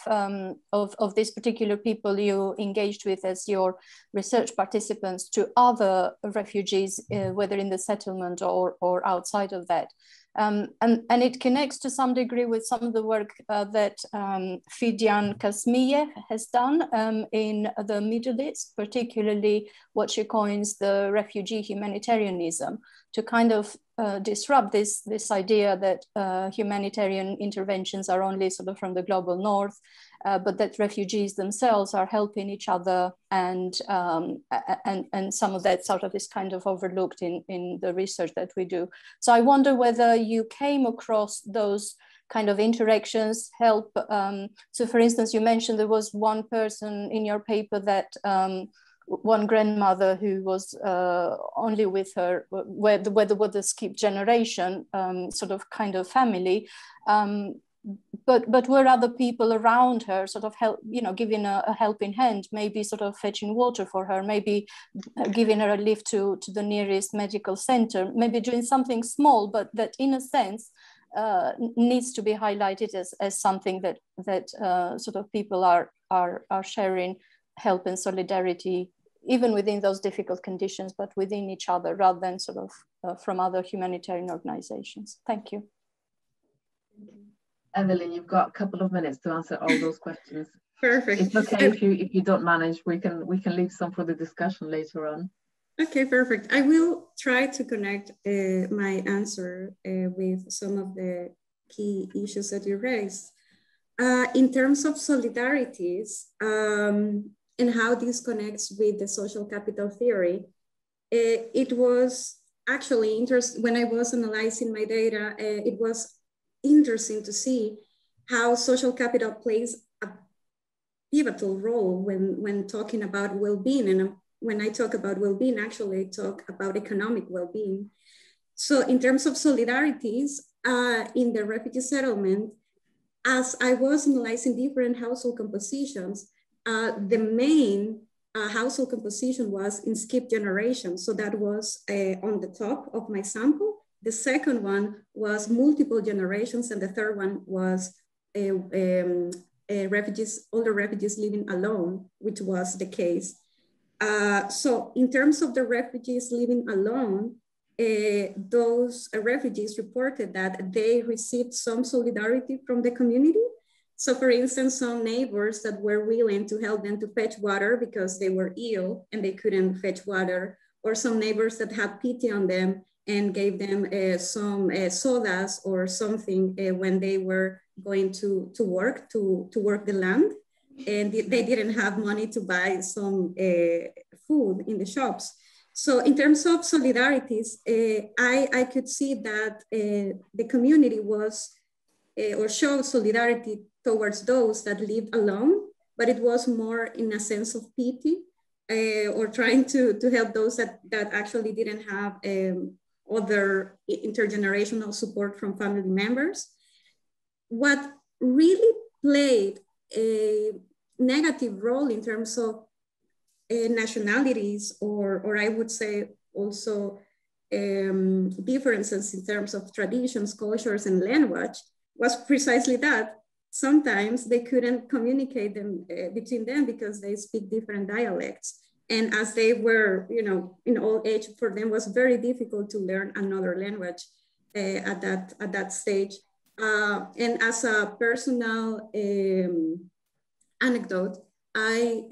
these particular people you engaged with as your research participants to other refugees, whether in the settlement or outside of that. And it connects to some degree with some of the work that Fidian Kasmiyev has done in the Middle East, particularly what she coins the refugee humanitarianism, to kind of disrupt this idea that humanitarian interventions are only sort of from the global north, but that refugees themselves are helping each other, and some of that sort of is kind of overlooked in the research that we do. So I wonder whether you came across those kind of interactions, help. So for instance, you mentioned there was one person in your paper that one grandmother who was only with her, where there was a skip generation sort of kind of family. But were other people around her sort of help, you know, giving a helping hand, maybe sort of fetching water for her, maybe giving her a lift to the nearest medical center, maybe doing something small, but that in a sense needs to be highlighted as something that sort of people are sharing help and solidarity, even within those difficult conditions, but within each other, rather than sort of from other humanitarian organizations. Thank you. Evelyn, you've got a couple of minutes to answer all those questions. Perfect. It's okay if you don't manage. We can leave some for the discussion later on. Okay, perfect. I will try to connect my answer with some of the key issues that you raised. In terms of solidarities and how this connects with the social capital theory, it was actually interesting when I was analyzing my data. It was interesting to see how social capital plays a pivotal role when talking about well-being. And when I talk about well-being, actually I talk about economic well-being. So in terms of solidarities in the refugee settlement, as I was analyzing different household compositions, the main household composition was in skipped generation. So that was on the top of my sample. The second one was multiple generations, and the third one was refugees, older refugees living alone, which was the case. So in terms of the refugees living alone, those refugees reported that they received some solidarity from the community. So for instance, some neighbors that were willing to help them to fetch water because they were ill and they couldn't fetch water, or some neighbors that had pity on them and gave them some sodas or something when they were going to work the land, and they didn't have money to buy some food in the shops. So in terms of solidarities, I could see that the community was or showed solidarity towards those that lived alone, but it was more in a sense of pity or trying to help those that actually didn't have other intergenerational support from family members. What really played a negative role in terms of nationalities, or I would say also differences in terms of traditions, cultures, and language, was precisely that. Sometimes they couldn't communicate them between them because they speak different dialects. And as they were, in old age, for them was very difficult to learn another language at that stage. And as a personal anecdote, I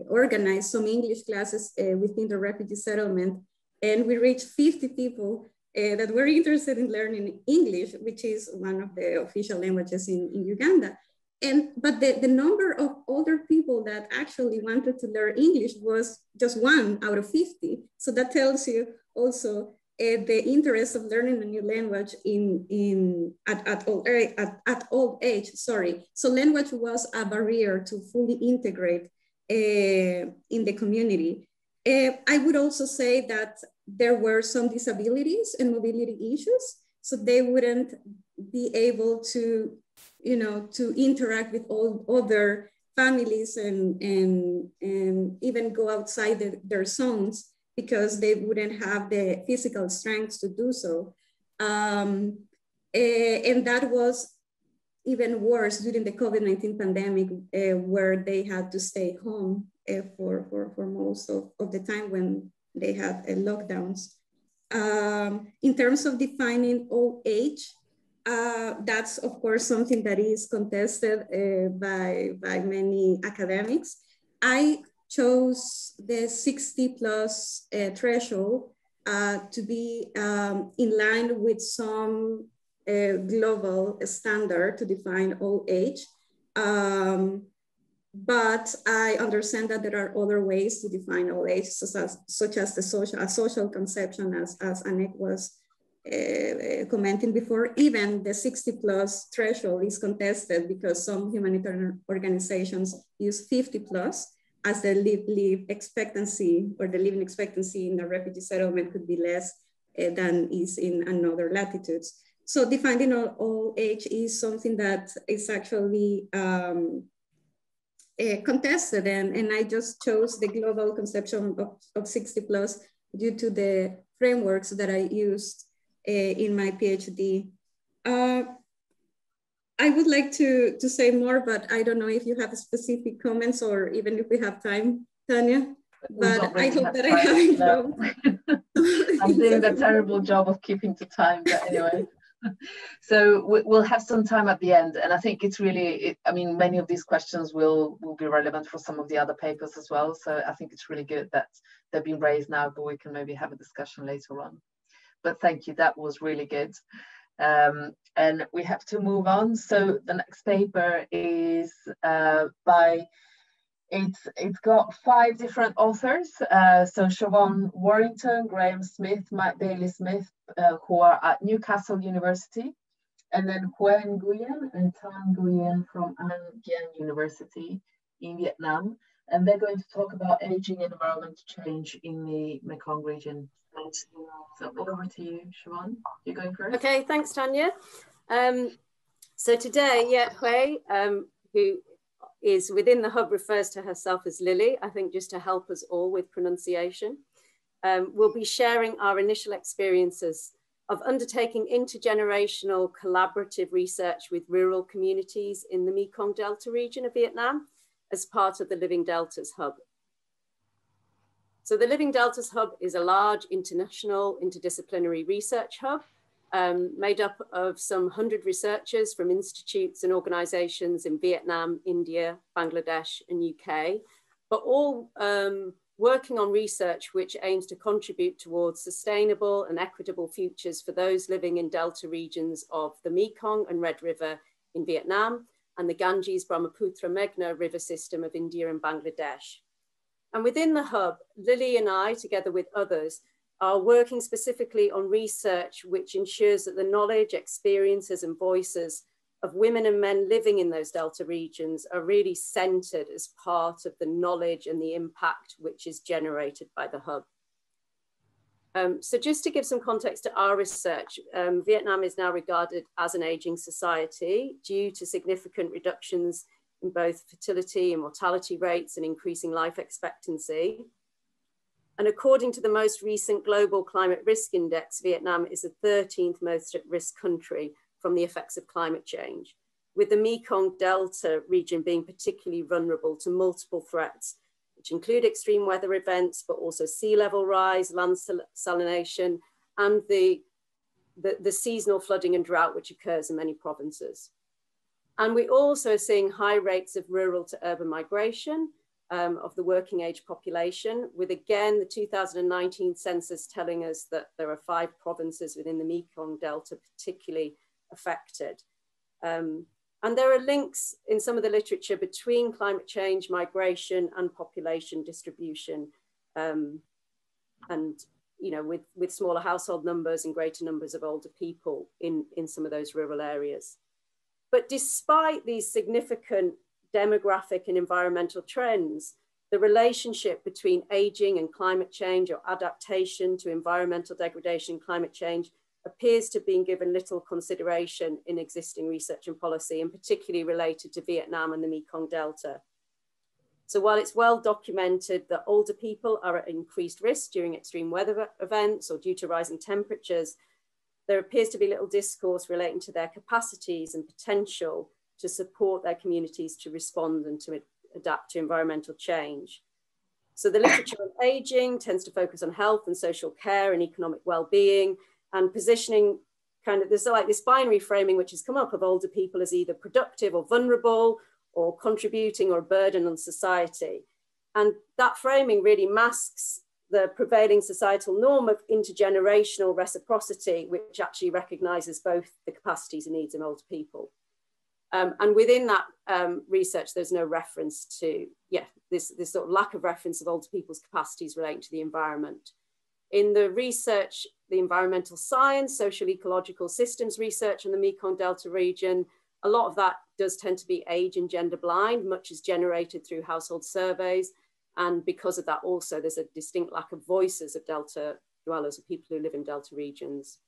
organized some English classes within the refugee settlement, and we reached 50 people that were interested in learning English, which is one of the official languages in Uganda. But the number of older people that actually wanted to learn English was just 1 out of 50. So that tells you also the interest of learning a new language at old age, sorry. So language was a barrier to fully integrate in the community. I would also say that there were some disabilities and mobility issues, so they wouldn't be able to, to interact with all other families and even go outside their zones because they wouldn't have the physical strength to do so. And that was even worse during the COVID-19 pandemic, where they had to stay home for most of the time when they had lockdowns. In terms of defining old age, that's of course something that is contested by many academics. I chose the 60 plus threshold to be in line with some global standard to define old age. But I understand that there are other ways to define old age, such as a social conception, as Anek was commenting before. Even the 60 plus threshold is contested because some humanitarian organizations use 50 plus as the live expectancy, or the living expectancy in the refugee settlement could be less than is in another latitudes. So defining old age is something that is actually contested, and I just chose the global conception of 60 plus due to the frameworks that I used in my PhD. I would like to say more, but I don't know if you have specific comments or even if we have time, Tanya. But I hope that I haven't grown. I'm doing the terrible job of keeping to time, but anyway. So we'll have some time at the end, and I think it's really, I mean, many of these questions will be relevant for some of the other papers as well. So I think it's really good that they've been raised now, but we can maybe have a discussion later on. But thank you, that was really good. And we have to move on. So the next paper is it's got 5 different authors. So Siobhan Warrington, Graham Smith, Matt Bailey-Smith, who are at Newcastle University, and then Huen Nguyen and Tan Nguyen from An Giang University in Vietnam. And they're going to talk about aging and environmental change in the Mekong region. So over to you, Siobhan. You're going first. Okay, thanks, Tanya. So today, Hui, who is within the hub refers to herself as Lily, I think just to help us all with pronunciation. We'll be sharing our initial experiences of undertaking intergenerational collaborative research with rural communities in the Mekong Delta region of Vietnam as part of the Living Deltas Hub. So the Living Deltas Hub is a large international interdisciplinary research hub made up of some 100 researchers from institutes and organizations in Vietnam, India, Bangladesh, and UK, but all working on research which aims to contribute towards sustainable and equitable futures for those living in delta regions of the Mekong and Red River in Vietnam and the Ganges-Brahmaputra-Meghna river system of India and Bangladesh. And within the hub, Lily and I, together with others, are working specifically on research which ensures that the knowledge, experiences, and voices of women and men living in those delta regions are really centered as part of the knowledge and the impact which is generated by the hub. So just to give some context to our research, Vietnam is now regarded as an aging society due to significant reductions in both fertility and mortality rates and increasing life expectancy. And according to the most recent Global Climate Risk Index, Vietnam is the 13th most at risk country from the effects of climate change, with the Mekong Delta region being particularly vulnerable to multiple threats, which include extreme weather events, but also sea level rise, land salination, and the seasonal flooding and drought which occurs in many provinces. And we also are seeing high rates of rural to urban migration of the working age population, with again the 2019 census telling us that there are 5 provinces within the Mekong Delta particularly affected. And there are links in some of the literature between climate change, migration, and population distribution, and with smaller household numbers and greater numbers of older people in some of those rural areas. But despite these significant demographic and environmental trends, the relationship between aging and climate change, or adaptation to environmental degradation and climate change, appears to have been given little consideration in existing research and policy, and particularly related to Vietnam and the Mekong Delta. So while it's well documented that older people are at increased risk during extreme weather events or due to rising temperatures, there appears to be little discourse relating to their capacities and potential to support their communities to respond and to adapt to environmental change. So the literature on aging tends to focus on health and social care and economic well-being, and positioning there's like this binary framing which has come up of older people as either productive or vulnerable, or contributing or a burden on society. And that framing really masks the prevailing societal norm of intergenerational reciprocity, which actually recognizes both the capacities and needs of older people. And within that research, there's no reference to, this sort of lack of reference of older people's capacities relating to the environment. In the research, the environmental science, social ecological systems research in the Mekong Delta region, a lot of that does tend to be age and gender blind. Much is generated through household surveys. And because of that also, there's a distinct lack of voices of Delta dwellers, of people who live in Delta regions.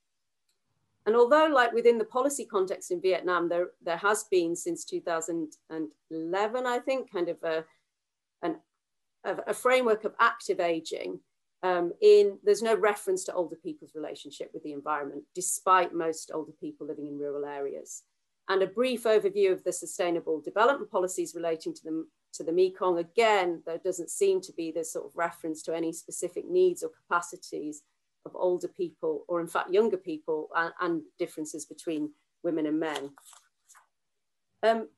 And although, like within the policy context in Vietnam, there has been since 2011, I think, kind of a framework of active aging, there's no reference to older people's relationship with the environment, despite most older people living in rural areas. And a brief overview of the sustainable development policies relating to the Mekong, again, there doesn't seem to be this sort of reference to any specific needs or capacities of older people, or in fact younger people, and differences between women and men.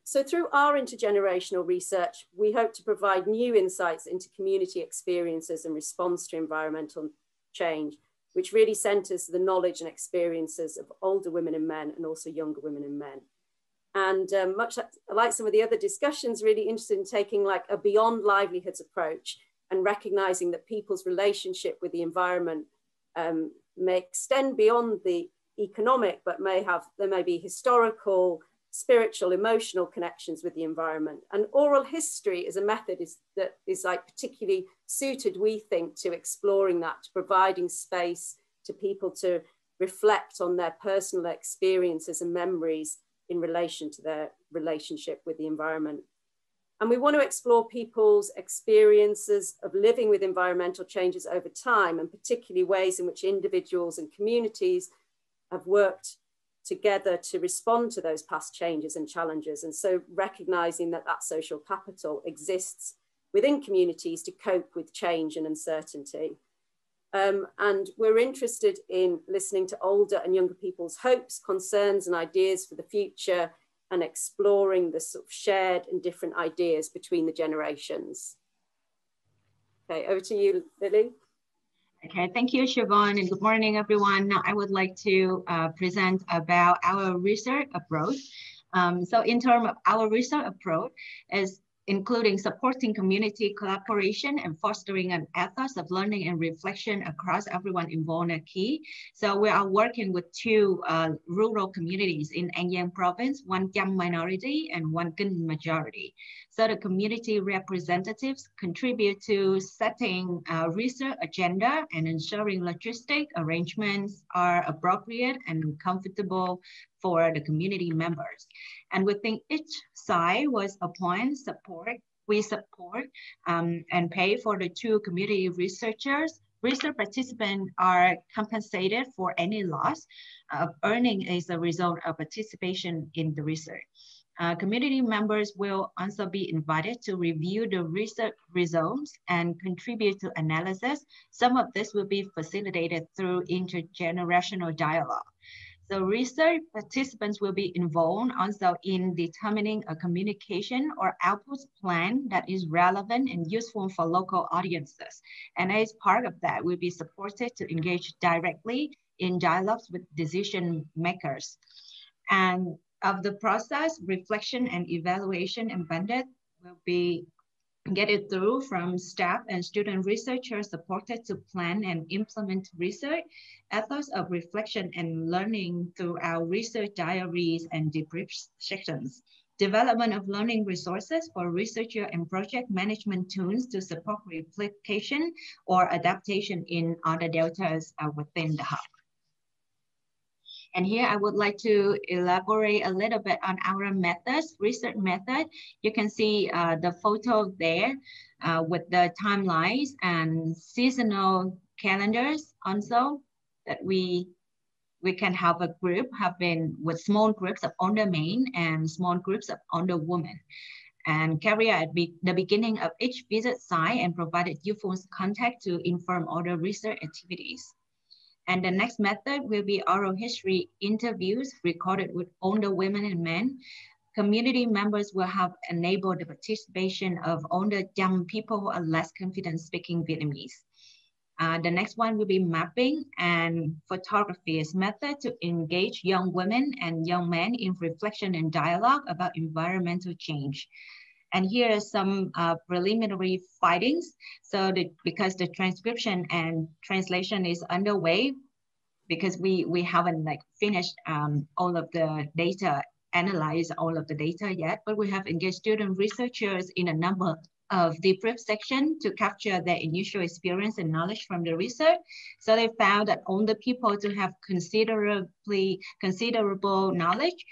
So through our intergenerational research, we hope to provide new insights into community experiences and response to environmental change, which really centers the knowledge and experiences of older women and men, and also younger women and men. And much like some of the other discussions, really interested in taking like a beyond livelihoods approach and recognizing that people's relationship with the environment may extend beyond the economic, but there may be historical, spiritual, emotional connections with the environment. And oral history as a method that is like particularly suited, we think, to exploring that, to providing space to people to reflect on their personal experiences and memories in relation to their relationship with the environment. And we want to explore people's experiences of living with environmental changes over time, and particularly ways in which individuals and communities have worked together to respond to those past changes and challenges. And so recognizing that that social capital exists within communities to cope with change and uncertainty. And we're interested in listening to older and younger people's hopes, concerns, and ideas for the future, and exploring the sort of shared and different ideas between the generations. Okay, over to you, Lily. Okay, thank you, Siobhan, and good morning, everyone. Now, I would like to present about our research approach. So in terms of our research approach is including supporting community collaboration and fostering an ethos of learning and reflection across everyone involved are key. So we are working with two rural communities in An Giang province, one Cham minority and one Kinh majority. So the community representatives contribute to setting a research agenda and ensuring logistic arrangements are appropriate and comfortable for the community members. And within each side was appoint support. We support and pay for the two community researchers. Research participants are compensated for any loss of earning as a result of participation in the research. Community members will also be invited to review the research results and contribute to analysis. Some of this will be facilitated through intergenerational dialogue. So research participants will be involved also in determining a communication or output plan that is relevant and useful for local audiences. And as part of that, we'll be supported to engage directly in dialogues with decision makers. And of the process, reflection and evaluation embedded will be get it through from staff and student researchers supported to plan and implement research, ethos of reflection and learning through our research diaries and debrief sections, development of learning resources for researcher and project management tools to support replication or adaptation in other deltas within the hub. And here I would like to elaborate a little bit on our methods, research method. You can see the photo there with the timelines and seasonal calendars also that we can have a group, have been with small groups of older men and small groups of older women. And carry out at the beginning of each visit site and provided useful contact to inform other research activities. And the next method will be oral history interviews recorded with older women and men. Community members will have enabled the participation of older young people who are less confident speaking Vietnamese. The next one will be mapping and photography as method to engage young women and young men in reflection and dialogue about environmental change. And here are some preliminary findings. So because the transcription and translation is underway, because we haven't finished all of the data, analyzed all of the data yet, but we have engaged student researchers in a number of debrief section to capture their initial experience and knowledge from the research. So they found that older people to have considerable knowledge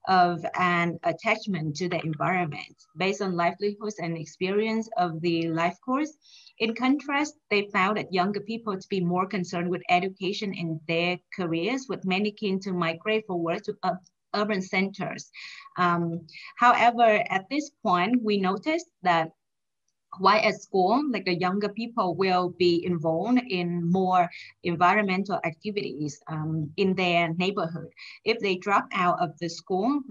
of an attachment to the environment based on livelihoods and experience of the life course. In contrast, they found that younger people to be more concerned with education in their careers, with many keen to migrate for work to urban centers. However, at this point, we noticed that while at school, the younger people will be involved in more environmental activities in their neighborhood. If they drop out of the school,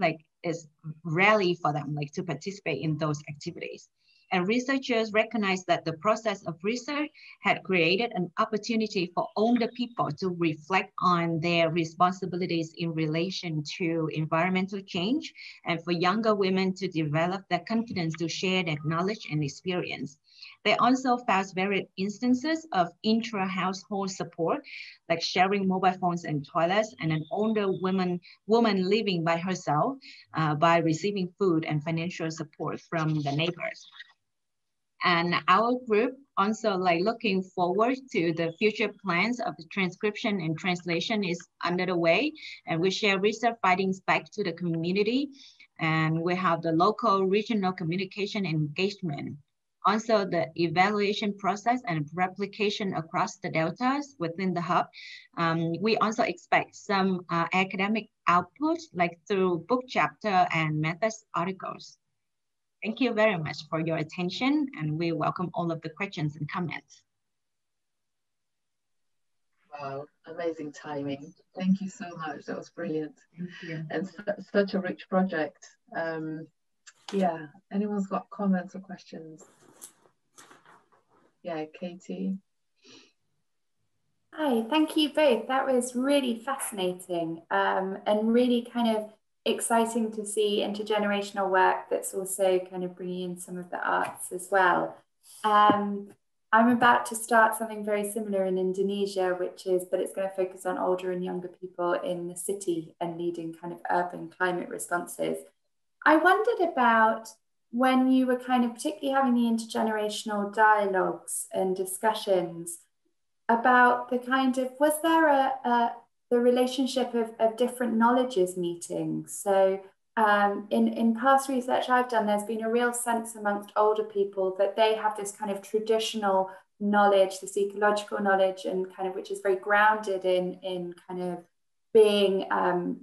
it's rarely for them to participate in those activities. And researchers recognized that the process of research had created an opportunity for older people to reflect on their responsibilities in relation to environmental change, and for younger women to develop their confidence to share their knowledge and experience. They also found various instances of intra-household support, like sharing mobile phones and toilets, and an older woman living by herself by receiving food and financial support from the neighbors. And our group also looking forward to the future plans of the transcription and translation is under the way, and we share research findings back to the community. and we have the local regional communication engagement. Also the evaluation process and replication across the deltas within the hub. We also expect some academic output like through book chapter and methods articles. Thank you very much for your attention, and we welcome all of the questions and comments. Wow, amazing timing. Thank you so much. That was brilliant. Thank you. And such a rich project. Yeah, anyone's got comments or questions? Yeah, Katie. Hi, thank you both. That was really fascinating and really kind of exciting to see intergenerational work that's also kind of bringing in some of the arts as well. I'm about to start something very similar in Indonesia, but it's going to focus on older and younger people in the city and leading kind of urban climate responses. I wondered about when you were kind of particularly having the intergenerational dialogues and discussions about the kind of, was there the relationship of different knowledges meeting? So in past research I've done, there's been a real sense amongst older people that they have this kind of traditional knowledge, this ecological knowledge, and kind of which is very grounded in kind of being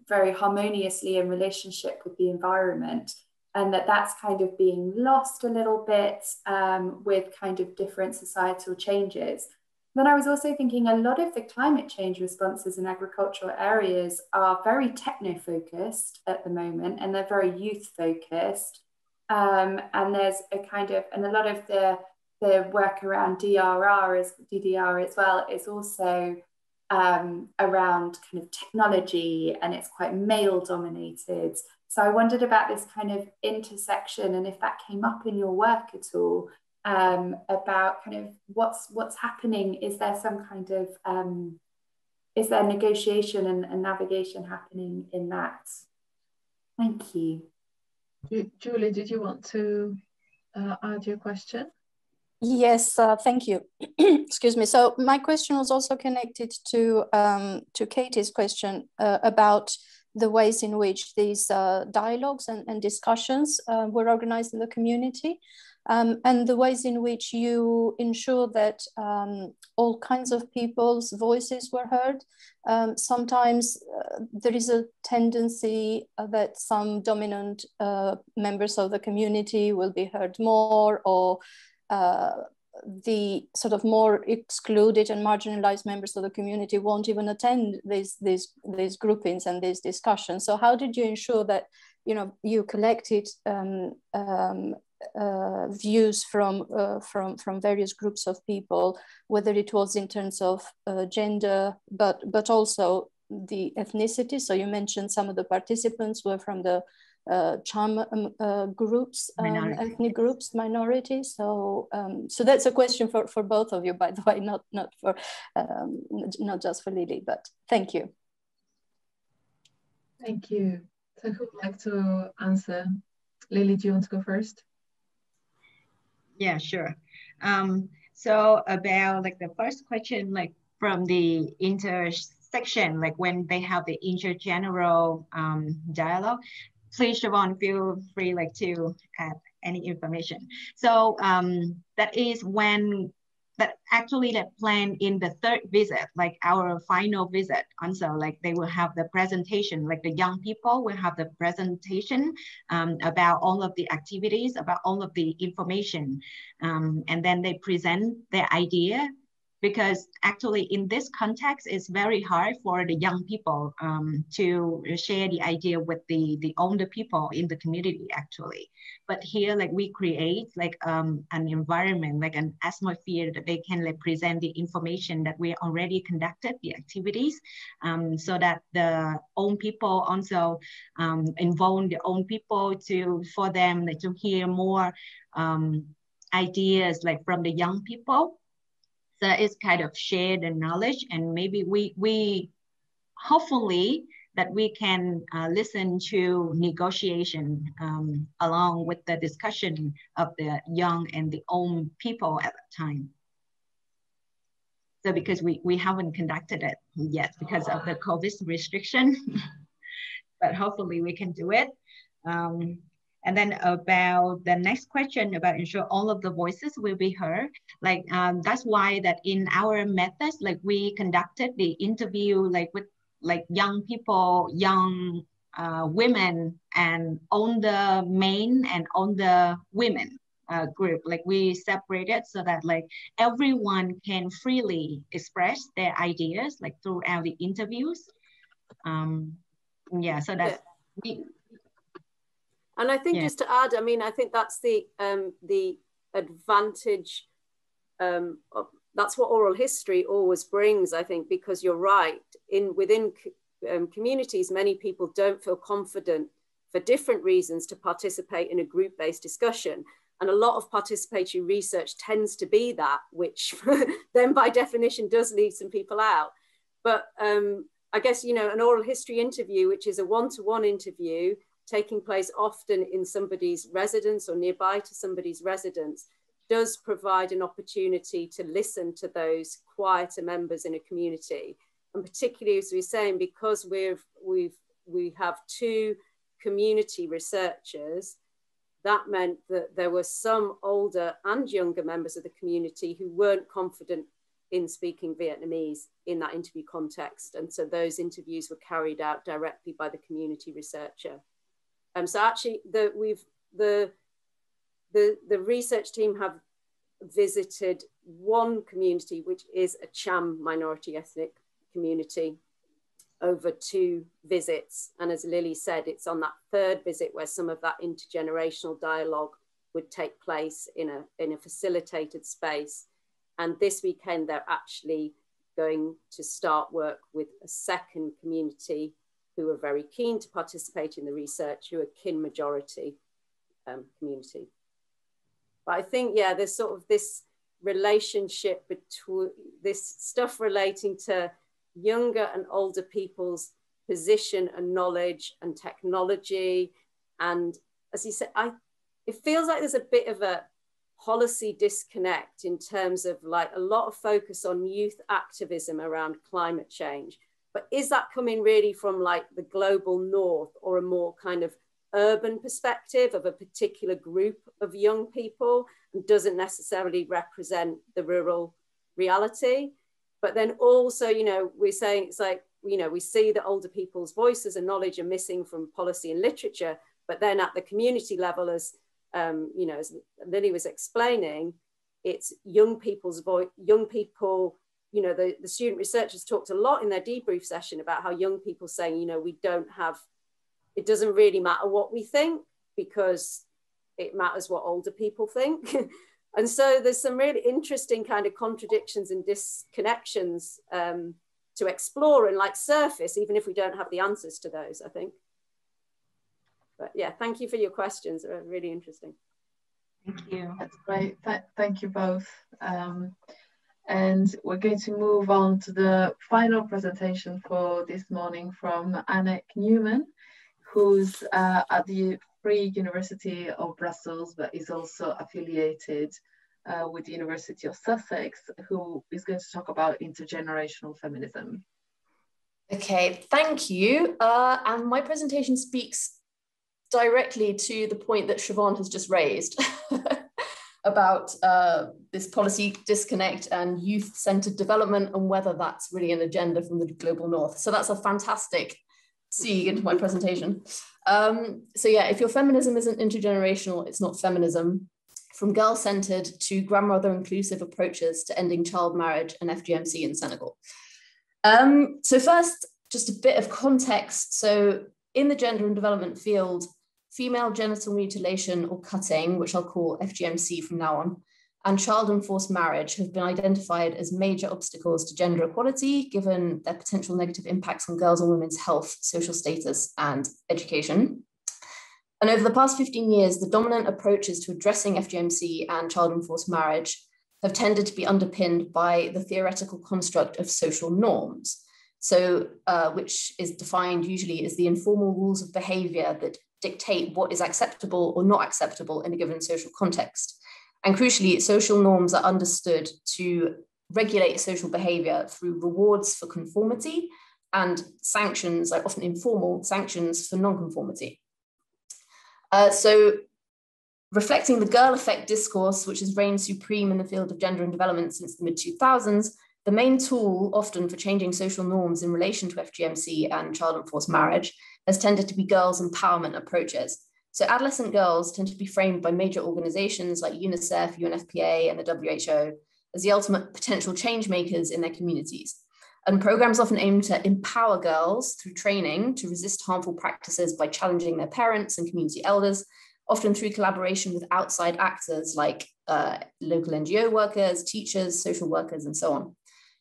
very harmoniously in relationship with the environment, and that's kind of being lost a little bit with kind of different societal changes. Then I was also thinking a lot of the climate change responses in agricultural areas are very techno-focused at the moment, and they're very youth-focused. And there's a kind of, and a lot of the work around DDR as well is also around kind of technology, and it's quite male-dominated. So I wondered about this kind of intersection, and if that came up in your work at all. About kind of what's happening. Is there some kind of is there negotiation and navigation happening in that? Thank you. Julie, did you want to add your question? Yes, thank you. Excuse me. So my question was also connected to Katie's question about the ways in which these dialogues and discussions were organized in the community. And the ways in which you ensure that all kinds of people's voices were heard. Sometimes there is a tendency that some dominant members of the community will be heard more, or the sort of more excluded and marginalized members of the community won't even attend these groupings and these discussions. So how did you ensure that, you know, you collected views from various groups of people, whether it was in terms of gender, but also the ethnicity? So you mentioned some of the participants were from the Cham groups, ethnic groups, minorities. So so that's a question for both of you, by the way, not just for Lily, but thank you. Thank you. So who would like to answer? Lily, do you want to go first? Yeah, sure. So about like the first question, like from the intersection, like when they have the intergeneral dialogue, please, Siobhan, feel free like to add any information. So that is when that actually that planned in the third visit, like our final visit. And so like they will have the presentation, like the young people will have the presentation about all of the activities, about all of the information. And then they present their idea, because actually in this context, it's very hard for the young people to share the idea with the older people in the community actually. But here, like we create like an environment, like an atmosphere that they can like present the information that we already conducted, the activities, so that the old people also involve the old people for them like, to hear more ideas like from the young people. So it's kind of share the knowledge, and maybe we hopefully that we can listen to negotiation along with the discussion of the young and the old people at that time. So because we haven't conducted it yet because of the COVID restriction, but hopefully we can do it. And then about the next question about ensure all of the voices will be heard. Like that's why that in our methods, like we conducted the interview like with like young people, young women, and older men and older women group. Like we separated so that like everyone can freely express their ideas like throughout the interviews. Yeah, so that and I think just to add, I mean, I think that's the advantage of, that's what oral history always brings, I think, because you're right, within communities, many people don't feel confident for different reasons to participate in a group-based discussion. And a lot of participatory research tends to be that, which then by definition does leave some people out. But I guess, you know, an oral history interview, which is a one-to-one interview taking place often in somebody's residence or nearby to somebody's residence, does provide an opportunity to listen to those quieter members in a community. And particularly, as we were saying, because we have two community researchers, that meant that there were some older and younger members of the community who weren't confident in speaking Vietnamese in that interview context. And so those interviews were carried out directly by the community researcher. So actually, the research team have visited one community, which is a Cham minority ethnic community, over 2 visits. And as Lily said, it's on that 3rd visit where some of that intergenerational dialogue would take place in a facilitated space. And this weekend, they're actually going to start work with a 2nd community who are very keen to participate in the research, who are kin majority community. But I think, yeah, there's sort of this relationship between this stuff relating to younger and older people's position and knowledge and technology. And as you said, it feels like there's a bit of a policy disconnect in terms of like a lot of focus on youth activism around climate change. But is that coming really from like the global north or a more kind of urban perspective of a particular group of young people and doesn't necessarily represent the rural reality? But then also, you know, we're saying it's like, you know, we see that older people's voices and knowledge are missing from policy and literature, but then at the community level, as you know, as Lily was explaining, it's young people's voice, young people, you know, the student researchers talked a lot in their debrief session about how young people saying, you know, we don't have, it doesn't really matter what we think because it matters what older people think. And so there's some really interesting kind of contradictions and disconnections to explore and like surface, even if we don't have the answers to those, I think. But yeah, thank you for your questions. They're really interesting. Thank you. That's great. Thank you both. And we're going to move on to the final presentation for this morning from Annette Newman, who's at the Free University of Brussels, but is also affiliated with the University of Sussex, who is going to talk about intergenerational feminism. Okay, thank you. And my presentation speaks directly to the point that Siobhan has just raised about this policy disconnect and youth-centered development and whether that's really an agenda from the global north. So that's a fantastic segue into my presentation. So yeah, if your feminism isn't intergenerational, it's not feminism. From girl-centered to grandmother-inclusive approaches to ending child marriage and FGMC in Senegal. So first, just a bit of context. So in the gender and development field, female genital mutilation or cutting, which I'll call FGMC from now on, and child and forced marriage have been identified as major obstacles to gender equality, given their potential negative impacts on girls' and women's health, social status, and education. And over the past 15 years, the dominant approaches to addressing FGMC and child and forced marriage have tended to be underpinned by the theoretical construct of social norms. So, which is defined usually as the informal rules of behavior that dictate what is acceptable or not acceptable in a given social context. And crucially, social norms are understood to regulate social behavior through rewards for conformity and sanctions, like often informal sanctions for non-conformity. So reflecting the girl effect discourse, which has reigned supreme in the field of gender and development since the mid-2000s, the main tool often for changing social norms in relation to FGMC and child and forced marriage has tended to be girls' empowerment approaches. So adolescent girls tend to be framed by major organizations like UNICEF, UNFPA, and the WHO as the ultimate potential change makers in their communities. And programs often aim to empower girls through training to resist harmful practices by challenging their parents and community elders, often through collaboration with outside actors like local NGO workers, teachers, social workers, and so on.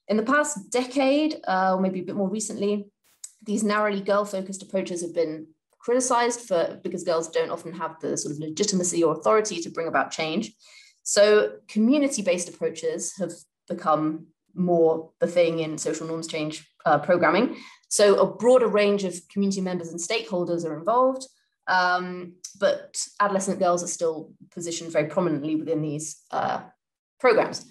In the past decade, or maybe a bit more recently, these narrowly girl-focused approaches have been criticized because girls don't often have the sort of legitimacy or authority to bring about change. So community-based approaches have become more the thing in social norms change programming. So a broader range of community members and stakeholders are involved, but adolescent girls are still positioned very prominently within these programs.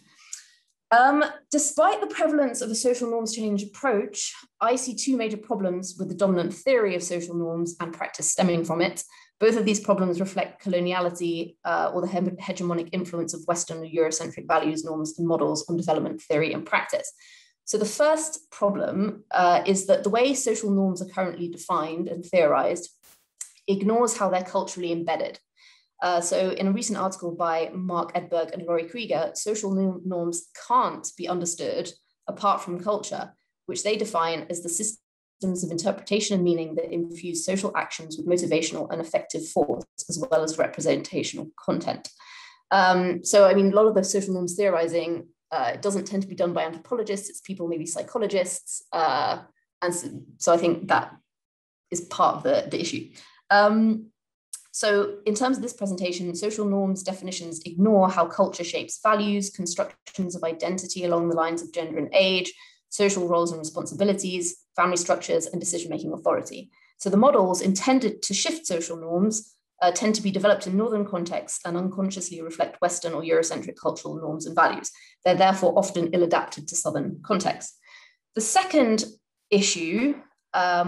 Despite the prevalence of a social norms change approach, I see two major problems with the dominant theory of social norms and practice stemming from it. Both of these problems reflect coloniality or the hegemonic influence of Western or Eurocentric values, norms, and models on development theory and practice. So the first problem is that the way social norms are currently defined and theorized ignores how they're culturally embedded. So in a recent article by Mark Edberg and Laurie Krieger, social norms can't be understood apart from culture, which they define as the systems of interpretation and meaning that infuse social actions with motivational and effective force, as well as representational content. So, I mean, a lot of the social norms theorizing, it doesn't tend to be done by anthropologists, it's people, maybe psychologists. And so I think that is part of the issue. So in terms of this presentation, social norms definitions ignore how culture shapes values, constructions of identity along the lines of gender and age, social roles and responsibilities, family structures, and decision-making authority. So the models intended to shift social norms tend to be developed in Northern contexts and unconsciously reflect Western or Eurocentric cultural norms and values. They're therefore often ill-adapted to Southern contexts. The second issue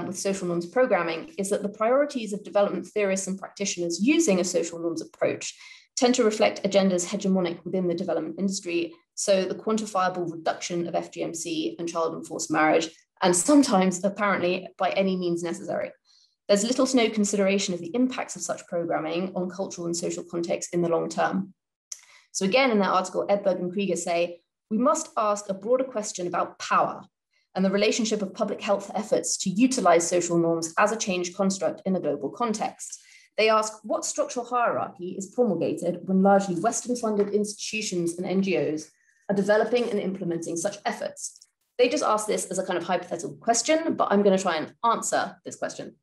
with social norms programming is that the priorities of development theorists and practitioners using a social norms approach tend to reflect agendas hegemonic within the development industry, so the quantifiable reduction of FGMC and child and forced marriage, and sometimes, apparently, by any means necessary. There's little to no consideration of the impacts of such programming on cultural and social context in the long term. So again, in that article, Edberg and Krieger say, we must ask a broader question about power and the relationship of public health efforts to utilize social norms as a change construct in a global context. They ask, what structural hierarchy is promulgated when largely Western-funded institutions and NGOs are developing and implementing such efforts? They just ask this as a kind of hypothetical question, but I'm going to try and answer this question.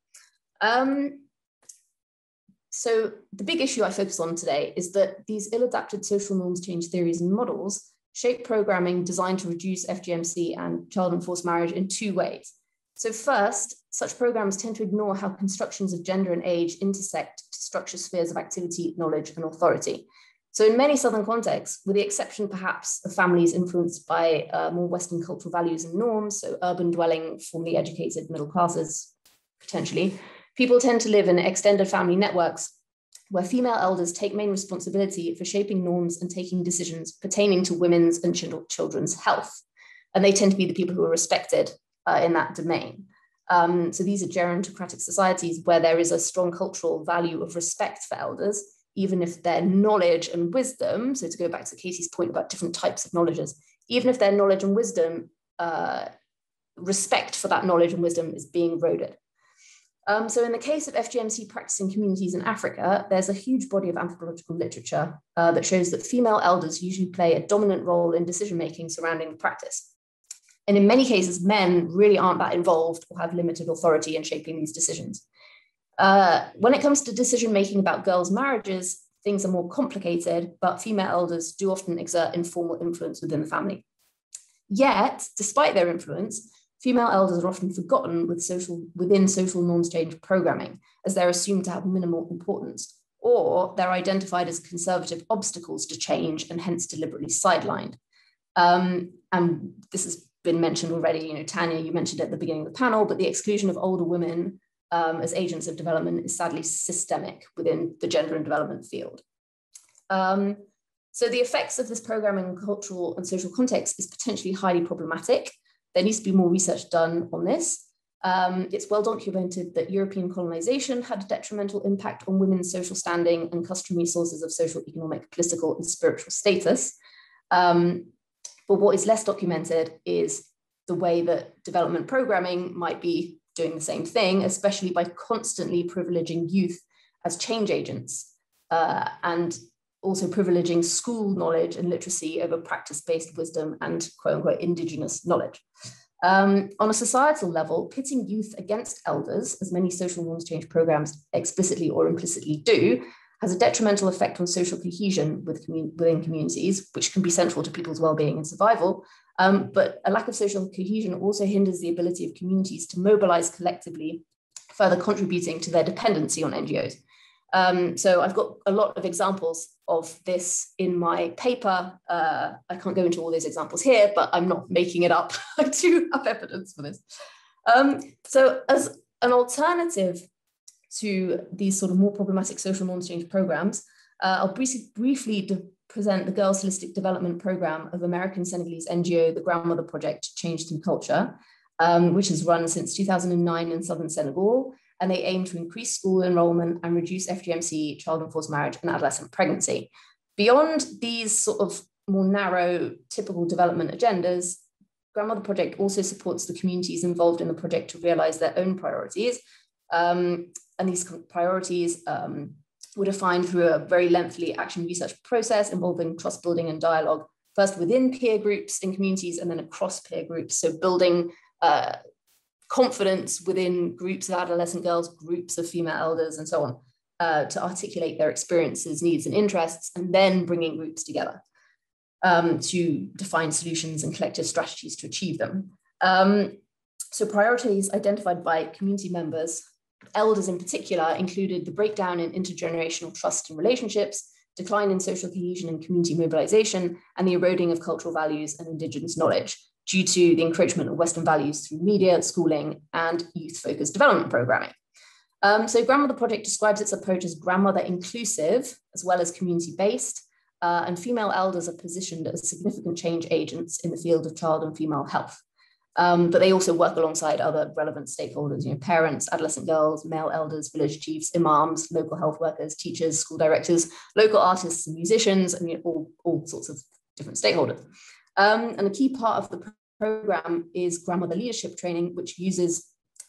So the big issue I focus on today is that these ill-adapted social norms change theories and models shape programming designed to reduce FGMC and child and forced marriage in two ways. So first, such programs tend to ignore how constructions of gender and age intersect to structure spheres of activity, knowledge, and authority. So in many Southern contexts, with the exception perhaps of families influenced by more Western cultural values and norms, so urban dwelling, formally educated middle classes, potentially, people tend to live in extended family networks where female elders take main responsibility for shaping norms and taking decisions pertaining to women's and children's health. And they tend to be the people who are respected in that domain. So these are gerontocratic societies where there is a strong cultural value of respect for elders, even if their knowledge and wisdom, so to go back to Casey's point about different types of knowledges, even if their knowledge and wisdom, respect for that knowledge and wisdom is being eroded. So in the case of FGMC practicing communities in Africa, there's a huge body of anthropological literature that shows that female elders usually play a dominant role in decision-making surrounding the practice. And in many cases, men really aren't that involved or have limited authority in shaping these decisions. When it comes to decision-making about girls' marriages, things are more complicated, but female elders do often exert informal influence within the family. Yet, despite their influence, female elders are often forgotten within social norms change programming, as they're assumed to have minimal importance, or they're identified as conservative obstacles to change and hence deliberately sidelined. And this has been mentioned already, Tanya, you mentioned at the beginning of the panel, but the exclusion of older women as agents of development is sadly systemic within the gender and development field. So the effects of this programming in cultural and social context is potentially highly problematic. There needs to be more research done on this. It's well documented that European colonization had a detrimental impact on women's social standing and customary sources of social, economic, political, and spiritual status. But what is less documented is the way that development programming might be doing the same thing, especially by constantly privileging youth as change agents and also privileging school knowledge and literacy over practice-based wisdom and quote-unquote indigenous knowledge. On a societal level, pitting youth against elders, as many social norms change programs explicitly or implicitly do, has a detrimental effect on social cohesion within communities, which can be central to people's well-being and survival. But a lack of social cohesion also hinders the ability of communities to mobilize collectively, further contributing to their dependency on NGOs. So I've got a lot of examples of this in my paper. I can't go into all those examples here, but I'm not making it up. I do have evidence for this. So as an alternative to these sort of more problematic social norms change programs, I'll briefly present the Girls Holistic Development Program of American Senegalese NGO, the Grandmother Project Change Through Culture, which has run since 2009 in southern Senegal. And they aim to increase school enrollment and reduce FGMC, child and forced marriage, and adolescent pregnancy. Beyond these sort of more narrow, typical development agendas, Grandmother Project also supports the communities involved in the project to realize their own priorities. And these priorities were defined through a very lengthy action research process involving trust building and dialogue, first within peer groups in communities and then across peer groups. So building confidence within groups of adolescent girls, groups of female elders, and so on, to articulate their experiences, needs, and interests, and then bringing groups together to define solutions and collective strategies to achieve them. So priorities identified by community members, elders in particular, included the breakdown in intergenerational trust and relationships, decline in social cohesion and community mobilization, and the eroding of cultural values and indigenous knowledge, due to the encroachment of Western values through media, schooling, and youth-focused development programming. So Grandmother Project describes its approach as grandmother inclusive, as well as community-based, and female elders are positioned as significant change agents in the field of child and female health. But they also work alongside other relevant stakeholders, parents, adolescent girls, male elders, village chiefs, imams, local health workers, teachers, school directors, local artists and musicians, and all sorts of different stakeholders. And a key part of the program is grandmother leadership training, which uses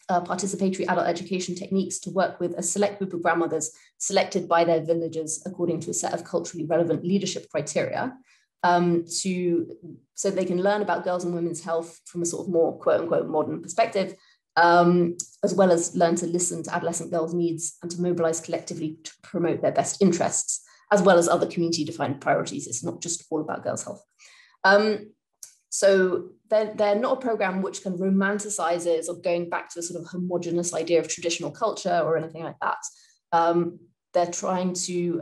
participatory adult education techniques to work with a select group of grandmothers selected by their villages according to a set of culturally relevant leadership criteria, so they can learn about girls and women's health from a sort of more quote unquote modern perspective, as well as learn to listen to adolescent girls' needs and to mobilize collectively to promote their best interests, as well as other community defined priorities. It's not just all about girls' health. So they're not a program which kind of romanticizes or going back to a sort of homogenous idea of traditional culture or anything like that. They're trying to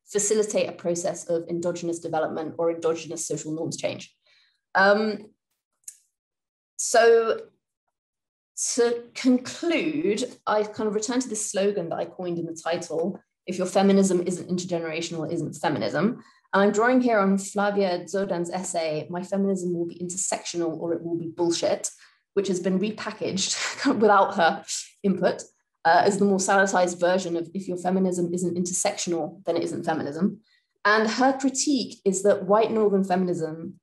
facilitate a process of endogenous development or endogenous social norms change. So to conclude, I kind of return to this slogan that I coined in the title: if your feminism isn't intergenerational, it isn't feminism. And I'm drawing here on Flavia Zodan's essay, "My Feminism Will Be Intersectional or It Will Be Bullshit," which has been repackaged without her input as the more sanitized version of "if your feminism isn't intersectional, then it isn't feminism." And her critique is that white Northern feminism,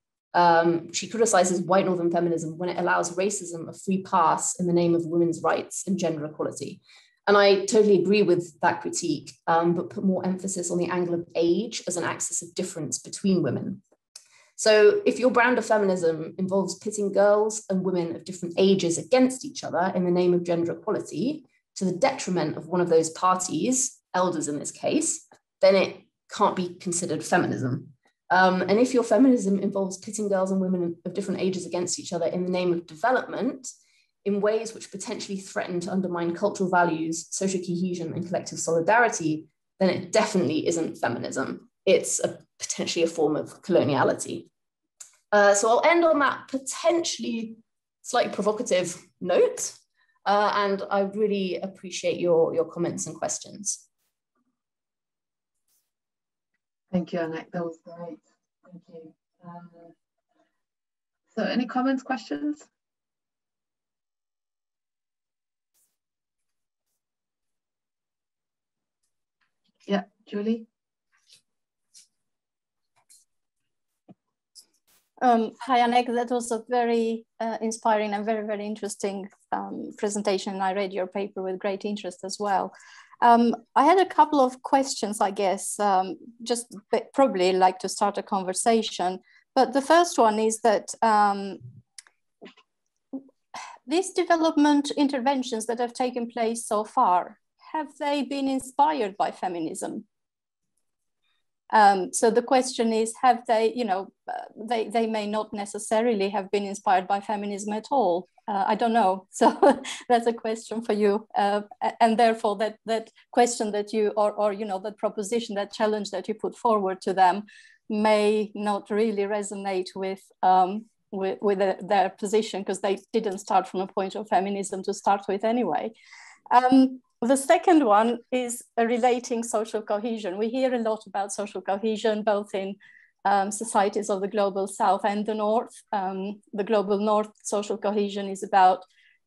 she criticizes white Northern feminism when it allows racism a free pass in the name of women's rights and gender equality. And I totally agree with that critique, but put more emphasis on the angle of age as an axis of difference between women. So if your brand of feminism involves pitting girls and women of different ages against each other in the name of gender equality, to the detriment of one of those parties, elders in this case, then it can't be considered feminism. And if your feminism involves pitting girls and women of different ages against each other in the name of development, in ways which potentially threaten to undermine cultural values, social cohesion, and collective solidarity, then it definitely isn't feminism. It's potentially a form of coloniality. So I'll end on that potentially slightly provocative note. And I really appreciate your comments and questions. Thank you, Anik. That was great. Thank you. So any comments, questions? Yeah, Julie? Hi, Anik. That was a very inspiring and very, very interesting presentation. I read your paper with great interest as well. I had a couple of questions, I guess, just probably like to start a conversation. But the first one is that these development interventions that have taken place so far, have they been inspired by feminism? So the question is, have they, you know, they may not necessarily have been inspired by feminism at all. I don't know. So that's a question for you. And therefore that question that you, or you know, that proposition, that challenge that you put forward to them may not really resonate with their position, because they didn't start from a point of feminism to start with anyway. The second one is relating social cohesion. We hear a lot about social cohesion, both in societies of the global south and the north. The global north social cohesion is about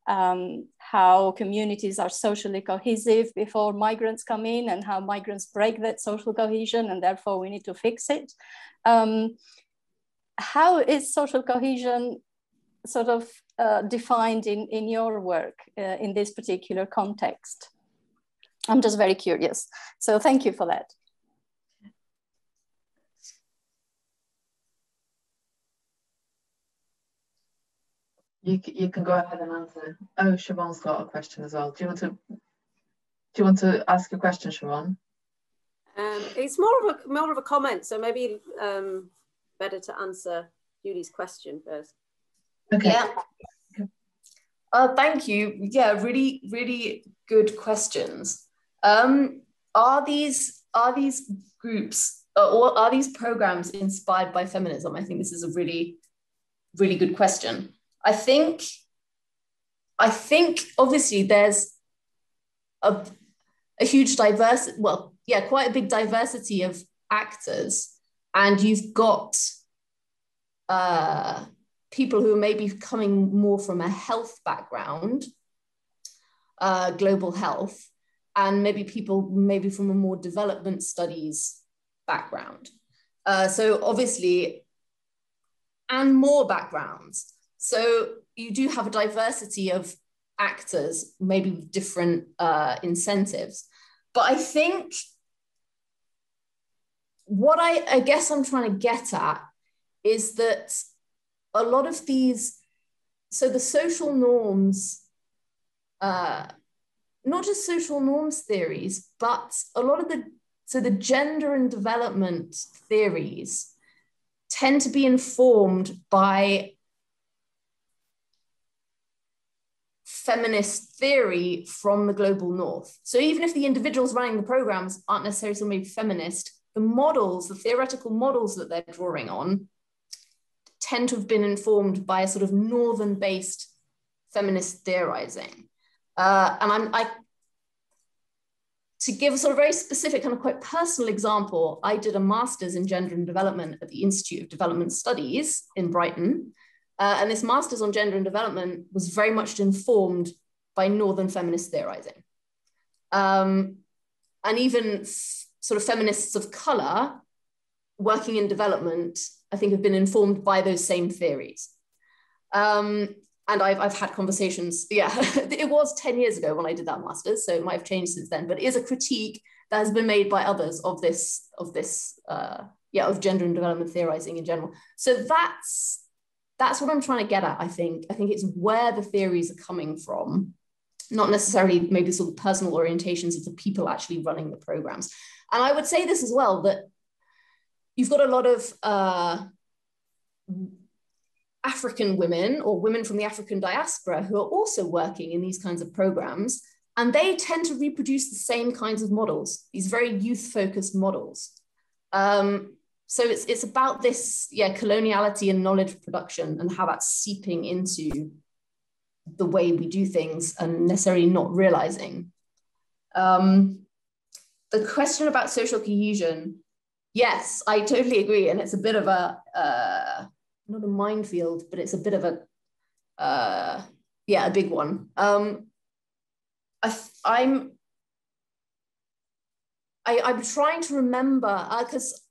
how communities are socially cohesive before migrants come in, and how migrants break that social cohesion, and therefore we need to fix it. How is social cohesion sort of defined in your work in this particular context? I'm just very curious. So thank you for that. You can go ahead and answer. Oh, Siobhan's got a question as well. Do you want to ask a question, Siobhan? It's more of a comment, so maybe better to answer Julie's question first. Okay. Yeah. Thank you. Yeah, really, really good questions. Are these groups or are these programs inspired by feminism? I think this is a really, really good question. I think obviously there's a huge diversity, well, yeah, quite a big diversity of actors, and you've got people who are maybe coming more from a health background, global health, and maybe people maybe from a more development studies background. So obviously, and more backgrounds. So you do have a diversity of actors, maybe with different incentives. But I think what I guess I'm trying to get at is that a lot of these, so the social norms, not just social norms theories, but a lot of the gender and development theories tend to be informed by feminist theory from the global north. So even if the individuals running the programs aren't necessarily maybe feminist, the models, the theoretical models that they're drawing on tend to have been informed by a sort of northern-based feminist theorizing. To give a sort of very specific and quite personal example, I did a master's in gender and development at the Institute of Development Studies in Brighton. And this master's on gender and development was very much informed by northern feminist theorizing. And even sort of feminists of color working in development, I think, have been informed by those same theories. And I've had conversations, yeah, it was 10 years ago when I did that master's, so it might have changed since then, but it is a critique that has been made by others of gender and development theorizing in general. So that's what I'm trying to get at, I think. I think it's where the theories are coming from, not necessarily maybe sort of personal orientations of the people actually running the programs. And I would say this as well, that you've got a lot of African women or women from the African diaspora who are also working in these kinds of programs, and they tend to reproduce the same kinds of models, these very youth-focused models. So it's about this, yeah, coloniality and knowledge production and how that's seeping into the way we do things and necessarily not realizing. The question about social cohesion, yes, I totally agree. And it's a bit of a, not a minefield, but it's a bit of a, yeah, a big one. I'm trying to remember, because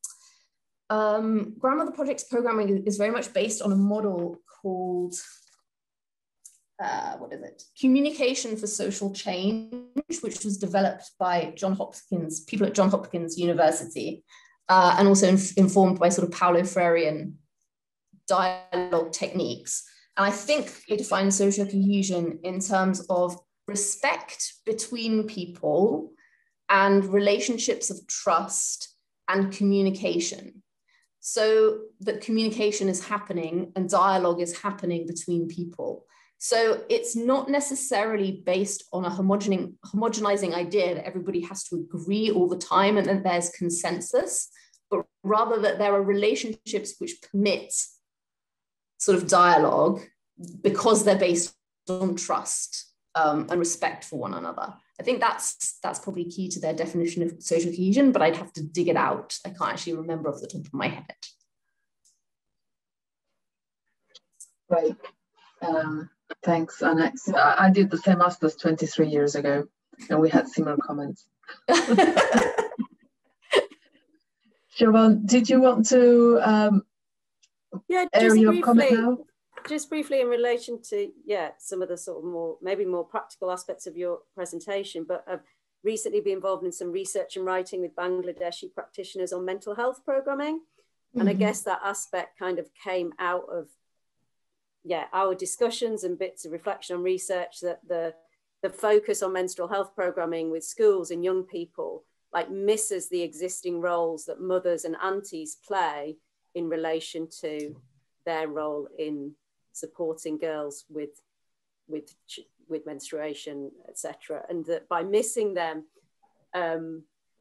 Grandmother Project's programming is very much based on a model called, what is it? Communication for Social Change, which was developed by people at Johns Hopkins University, and also informed by sort of Paulo Freirean dialogue techniques. And I think they define social cohesion in terms of respect between people and relationships of trust and communication. So that communication is happening and dialogue is happening between people. So it's not necessarily based on a homogenizing idea that everybody has to agree all the time and that there's consensus, but rather that there are relationships which permit sort of dialogue because they're based on trust and respect for one another. I think that's probably key to their definition of social cohesion, but I'd have to dig it out. I can't actually remember off the top of my head. Right. Thanks, Annex. I did the same master's 23 years ago, and we had similar comments. Siobhan, did you want to air your comment now? Just briefly in relation to, some of the sort of maybe more practical aspects of your presentation, but I've recently been involved in some research and writing with Bangladeshi practitioners on mental health programming. And I guess that aspect kind of came out of our discussions and bits of reflection on research, that the focus on menstrual health programming with schools and young people like misses the existing roles that mothers and aunties play in relation to their role in supporting girls with menstruation, etc. And that by missing them,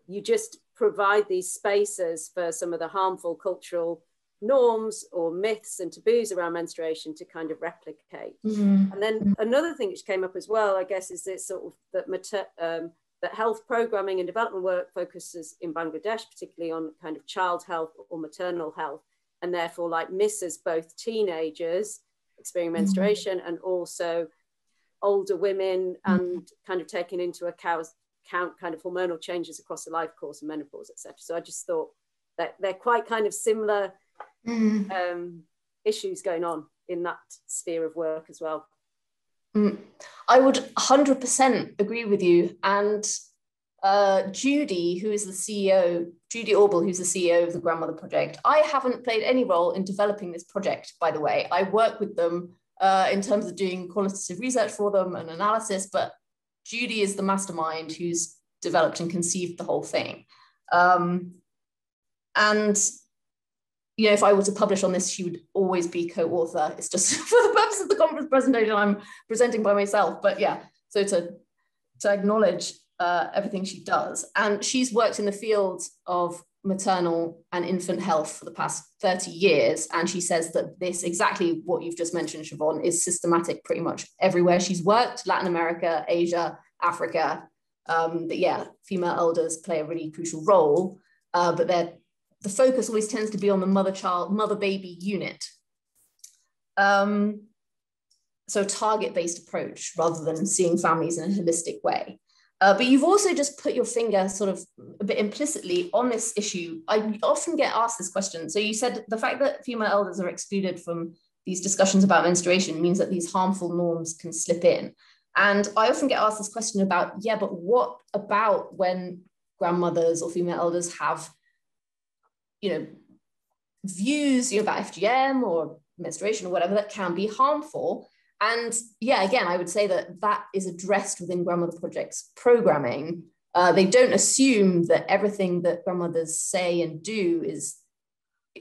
you just provide these spaces for some of the harmful cultural norms or myths and taboos around menstruation to kind of replicate. And then another thing which came up as well, I guess, is this sort of that health programming and development work focuses in Bangladesh particularly on kind of child health or maternal health, and therefore like misses both teenagers experiencing menstruation and also older women, and kind of taking into account kind of hormonal changes across the life course and menopause, etc. So I just thought that they're quite kind of similar issues going on in that sphere of work as well. I would 100% agree with you. And Judy, who is the CEO, Judy Orbel, who's the CEO of the Grandmother Project, I haven't played any role in developing this project, by the way. I work with them in terms of doing qualitative research for them and analysis, but Judy is the mastermind who's developed and conceived the whole thing. And if I were to publish on this, she would always be co-author. It's just for the purpose of the conference presentation, I'm presenting by myself. But so to acknowledge everything she does. And she's worked in the field of maternal and infant health for the past 30 years. And she says that this, exactly what you've just mentioned, Siobhan, is systematic pretty much everywhere she's worked: Latin America, Asia, Africa. But female elders play a really crucial role, but the focus always tends to be on the mother-baby unit. So target-based approach rather than seeing families in a holistic way. But you've also just put your finger sort of a bit implicitly on this issue. I often get asked this question. So you said the fact that female elders are excluded from these discussions about menstruation means that these harmful norms can slip in. And I often get asked this question about, but what about when grandmothers or female elders have views about FGM or menstruation or whatever that can be harmful? And again, I would say that is addressed within Grandmother Project's programming. They don't assume that everything that grandmothers say and do is,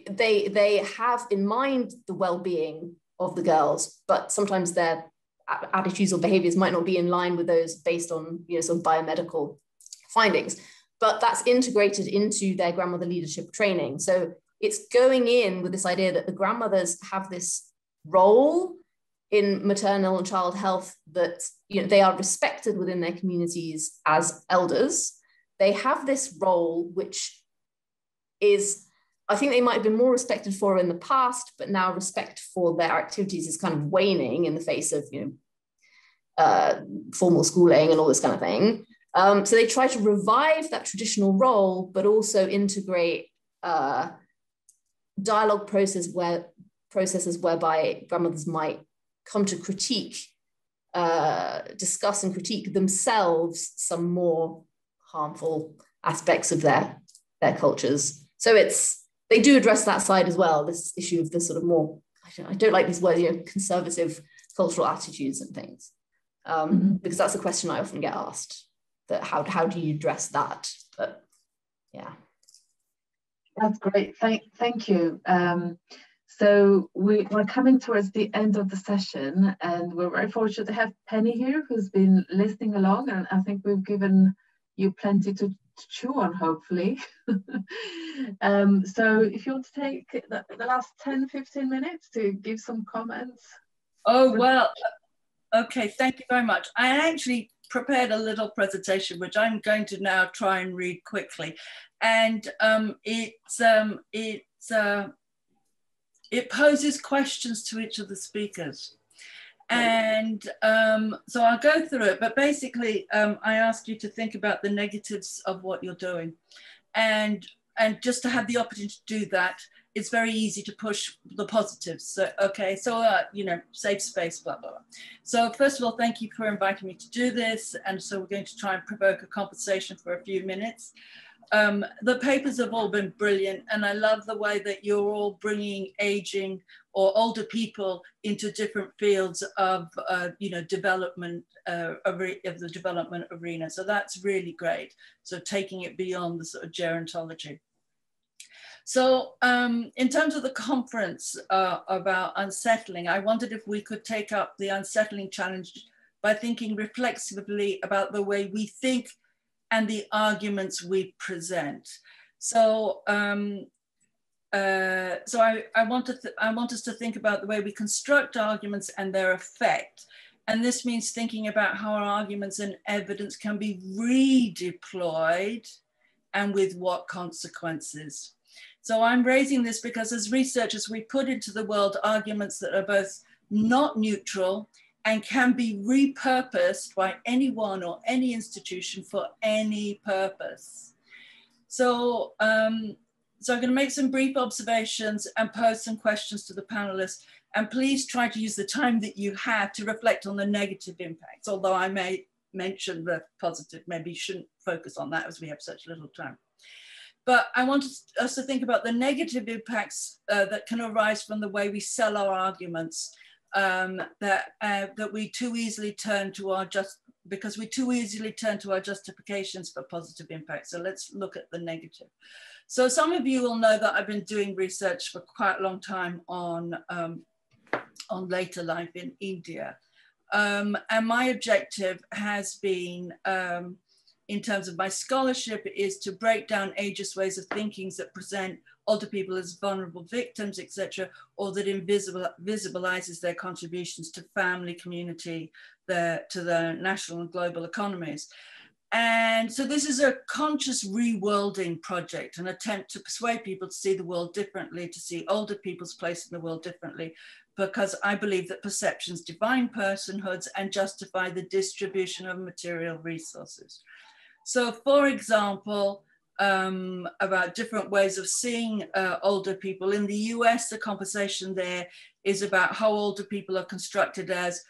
they have in mind the well-being of the girls, but sometimes their attitudes or behaviors might not be in line with those based on some biomedical findings. But that's integrated into their grandmother leadership training. So it's going in with this idea that the grandmothers have this role in maternal and child health that, you know, they are respected within their communities as elders. They have this role, which is, I think they might have been more respected for in the past, but now respect for their activities is kind of waning in the face of, you know, formal schooling and all this kind of thing. So they try to revive that traditional role, but also integrate dialogue processes whereby grandmothers might come to critique, discuss and critique themselves some more harmful aspects of their cultures. So they do address that side as well, this issue of the sort of more, I don't like these words, you know, conservative cultural attitudes and things, because that's a question I often get asked, that how do you address that? But yeah. That's great, thank you. So we're coming towards the end of the session, and we're very fortunate to have Penny here, who's been listening along, and I think we've given you plenty to chew on, hopefully. So if you want to take the last 10-15 minutes to give some comments. Oh, well, okay, thank you very much. I actually prepared a little presentation, which I'm going to now try and read quickly. And it poses questions to each of the speakers. And so I'll go through it, but basically I ask you to think about the negatives of what you're doing. And just to have the opportunity to do that, it's very easy to push the positives. So, okay, so, you know, safe space, blah, blah, blah. So first of all, thank you for inviting me to do this. And so we're going to try and provoke a conversation for a few minutes. The papers have all been brilliant, and I love the way that you're all bringing aging or older people into different fields of, you know, development, of the development arena. So that's really great. So taking it beyond the sort of gerontology. So in terms of the conference about unsettling, I wondered if we could take up the unsettling challenge by thinking reflexively about the way we think and the arguments we present. So, I want us to think about the way we construct arguments and their effect. And this means thinking about how our arguments and evidence can be redeployed and with what consequences. So I'm raising this because as researchers, we put into the world arguments that are both not neutral and can be repurposed by anyone or any institution for any purpose. So, so I'm going to make some brief observations and pose some questions to the panelists. And please try to use the time that you have to reflect on the negative impacts, although I may mention the positive. Maybe you shouldn't focus on that as we have such little time. But I want us to think about the negative impacts that can arise from the way we sell our arguments, that we too easily turn to our justifications for positive impact. So let's look at the negative. So some of you will know that I've been doing research for quite a long time on later life in India. And my objective has been, in terms of my scholarship, is to break down ageist ways of thinking that present older people as vulnerable victims, etc., or that visibilizes their contributions to family, community, to the national and global economies. And so this is a conscious reworlding project, an attempt to persuade people to see the world differently, to see older people's place in the world differently, because I believe that perceptions define personhoods and justify the distribution of material resources. So for example, about different ways of seeing older people. In the US, the conversation there is about how older people are constructed as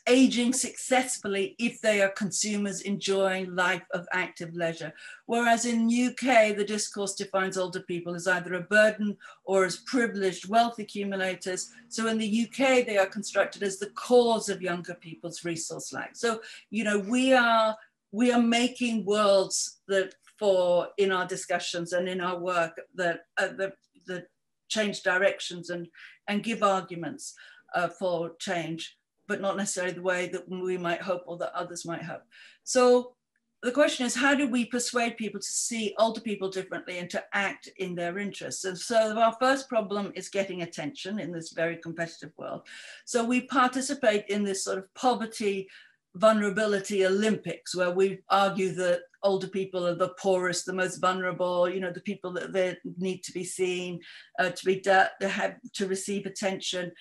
aging successfully if they are consumers enjoying life of active leisure. Whereas in UK, the discourse defines older people as either a burden or as privileged wealth accumulators. So in the UK, they are constructed as the cause of younger people's resource lack. So, you know, we are making worlds that in our discussions and in our work that change directions and give arguments for change, but not necessarily the way that we might hope or that others might hope. So the question is, how do we persuade people to see older people differently and to act in their interests? And so our first problem is getting attention in this very competitive world. So we participate in this sort of poverty, vulnerability Olympics, where we argue that older people are the poorest, the most vulnerable, you know, the people that they need to be seen, to receive attention.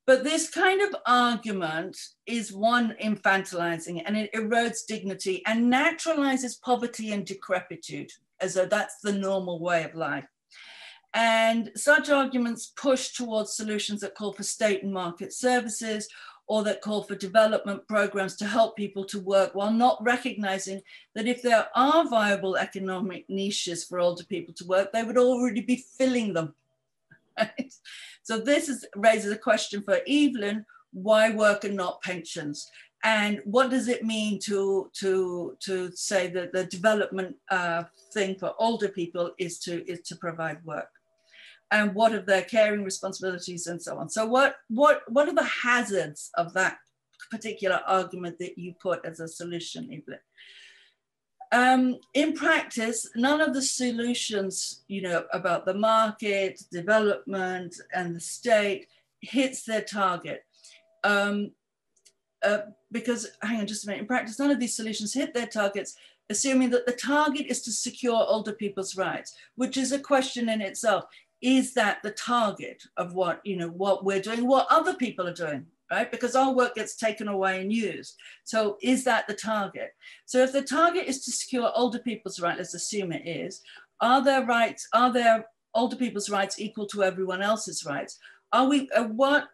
But this kind of argument is one infantilizing, and it erodes dignity and naturalizes poverty and decrepitude as though that's the normal way of life. And such arguments push towards solutions that call for state and market services, or that call for development programs to help people to work, while not recognizing that if there are viable economic niches for older people to work, they would already be filling them. Right? So this raises a question for Evelyn: why work and not pensions? And what does it mean to say that the development thing for older people is to provide work? And what of their caring responsibilities and so on? So what are the hazards of that particular argument that you put as a solution, Evelyn? In practice, none of the solutions, you know, about the market, development, and the state hits their target. Because, hang on just a minute, in practice, none of these solutions hit their targets, assuming that the target is to secure older people's rights, which is a question in itself. Is that the target of what, you know, what we're doing, what other people are doing, right? Because our work gets taken away and used. So is that the target? So if the target is to secure older people's rights, let's assume it is, are their older people's rights equal to everyone else's rights? Are we,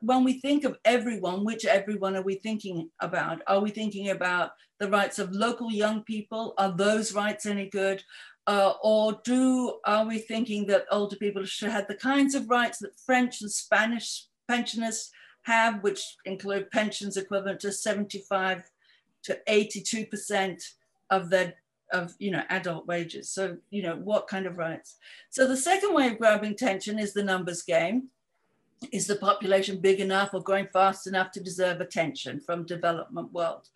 when we think of everyone, which everyone are we thinking about? Are we thinking about the rights of local young people? Are those rights any good? Or are we thinking that older people should have the kinds of rights that French and Spanish pensioners have, which include pensions equivalent to 75 to 82% of their adult wages? So, you know, what kind of rights? So the second way of grabbing attention is the numbers game. Is the population big enough or growing fast enough to deserve attention from development world?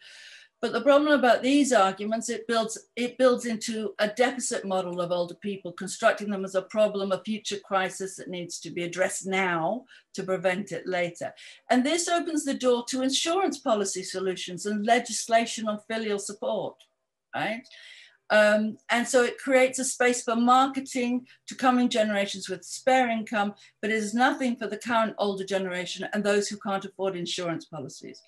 But the problem about these arguments, it builds into a deficit model of older people, constructing them as a problem, a future crisis that needs to be addressed now to prevent it later. And this opens the door to insurance policy solutions and legislation on filial support, right? And so it creates a space for marketing to coming generations with spare income, but it is nothing for the current older generation and those who can't afford insurance policies.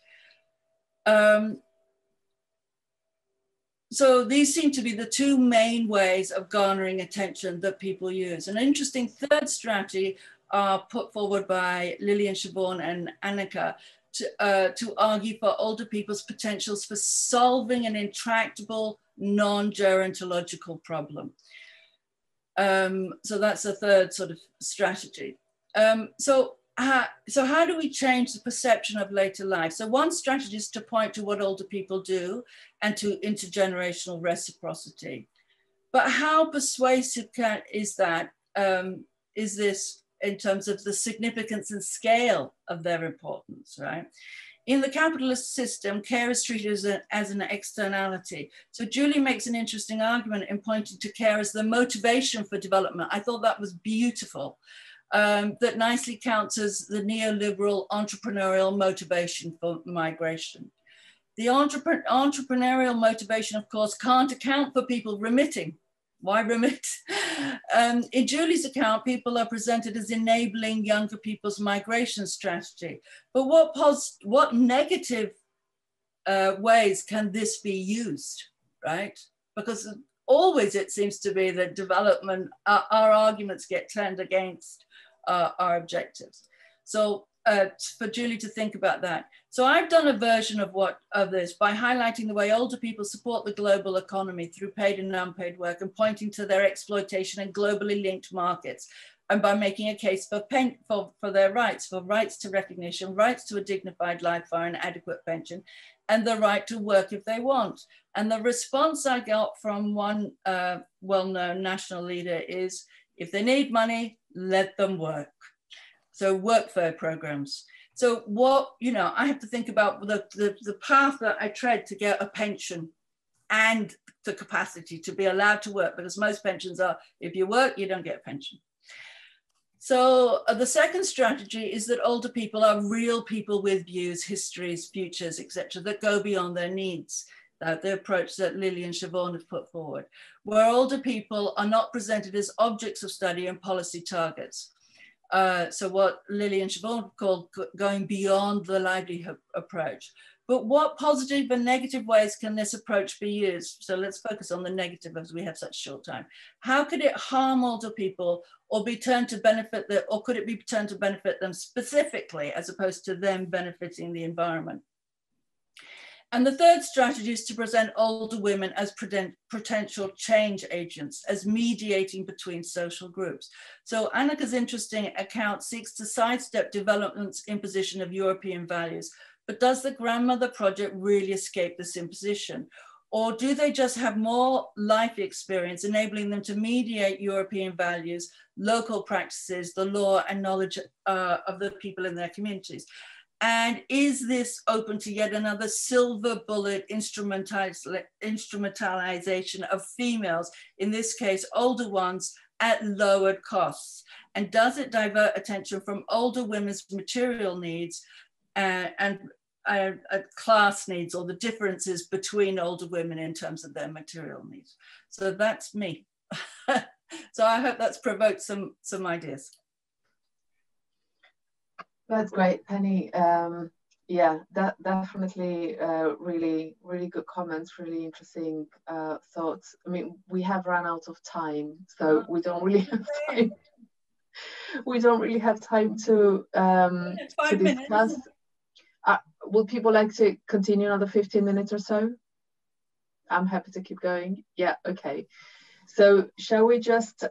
So these seem to be the two main ways of garnering attention that people use. An interesting third strategy put forward by Lillian Siobhan and Annika to argue for older people's potentials for solving an intractable non-gerontological problem. So that's a third sort of strategy. So how do we change the perception of later life? So one strategy is to point to what older people do and to intergenerational reciprocity. But how persuasive is this in terms of the significance and scale of their importance, right? In the capitalist system, care is treated as an externality. So Julie makes an interesting argument in pointing to care as the motivation for development. I thought that was beautiful. That nicely counters the neoliberal entrepreneurial motivation for migration. The entrepreneurial motivation, of course, can't account for people remitting. Why remit? In Julie's account, people are presented as enabling younger people's migration strategy. But what negative ways can this be used, right? Because always it seems to be that development, our arguments get turned against our objectives. So for Julie to think about that. So I've done a version of this by highlighting the way older people support the global economy through paid and unpaid work and pointing to their exploitation in globally linked markets, and by making a case for their rights, for rights to recognition, rights to a dignified life for an adequate pension, and the right to work if they want. And the response I got from one well-known national leader is, if they need money, let them work. So workfare programs. So what, I have to think about the path that I tread to get a pension and the capacity to be allowed to work, because most pensions are, if you work, you don't get a pension. So the second strategy is that older people are real people with views, histories, futures, etc., that go beyond their needs. The approach that Lily and Siobhan have put forward, where older people are not presented as objects of study and policy targets. So what Lily and Siobhan called going beyond the livelihood approach. But what positive and negative ways can this approach be used? So let's focus on the negative as we have such short time. How could it harm older people or be turned to benefit them, or could it be turned to benefit them specifically as opposed to them benefiting the environment? And the third strategy is to present older women as potential change agents, as mediating between social groups. So Annika's interesting account seeks to sidestep development's imposition of European values, but does the Grandmother Project really escape this imposition? Or do they just have more life experience, enabling them to mediate European values, local practices, the law and knowledge of the people in their communities? And is this open to yet another silver bullet instrumentalization of females, in this case, older ones, at lowered costs? And does it divert attention from older women's material needs and class needs, or the differences between older women in terms of their material needs? So that's me. So I hope that's provoked some ideas. That's great, Penny. Yeah, that definitely really good comments, really interesting thoughts. I mean, we have run out of time, so we don't really have time. We don't really have time to discuss. Would people like to continue another 15 minutes or so? I'm happy to keep going. Yeah, okay. So shall we just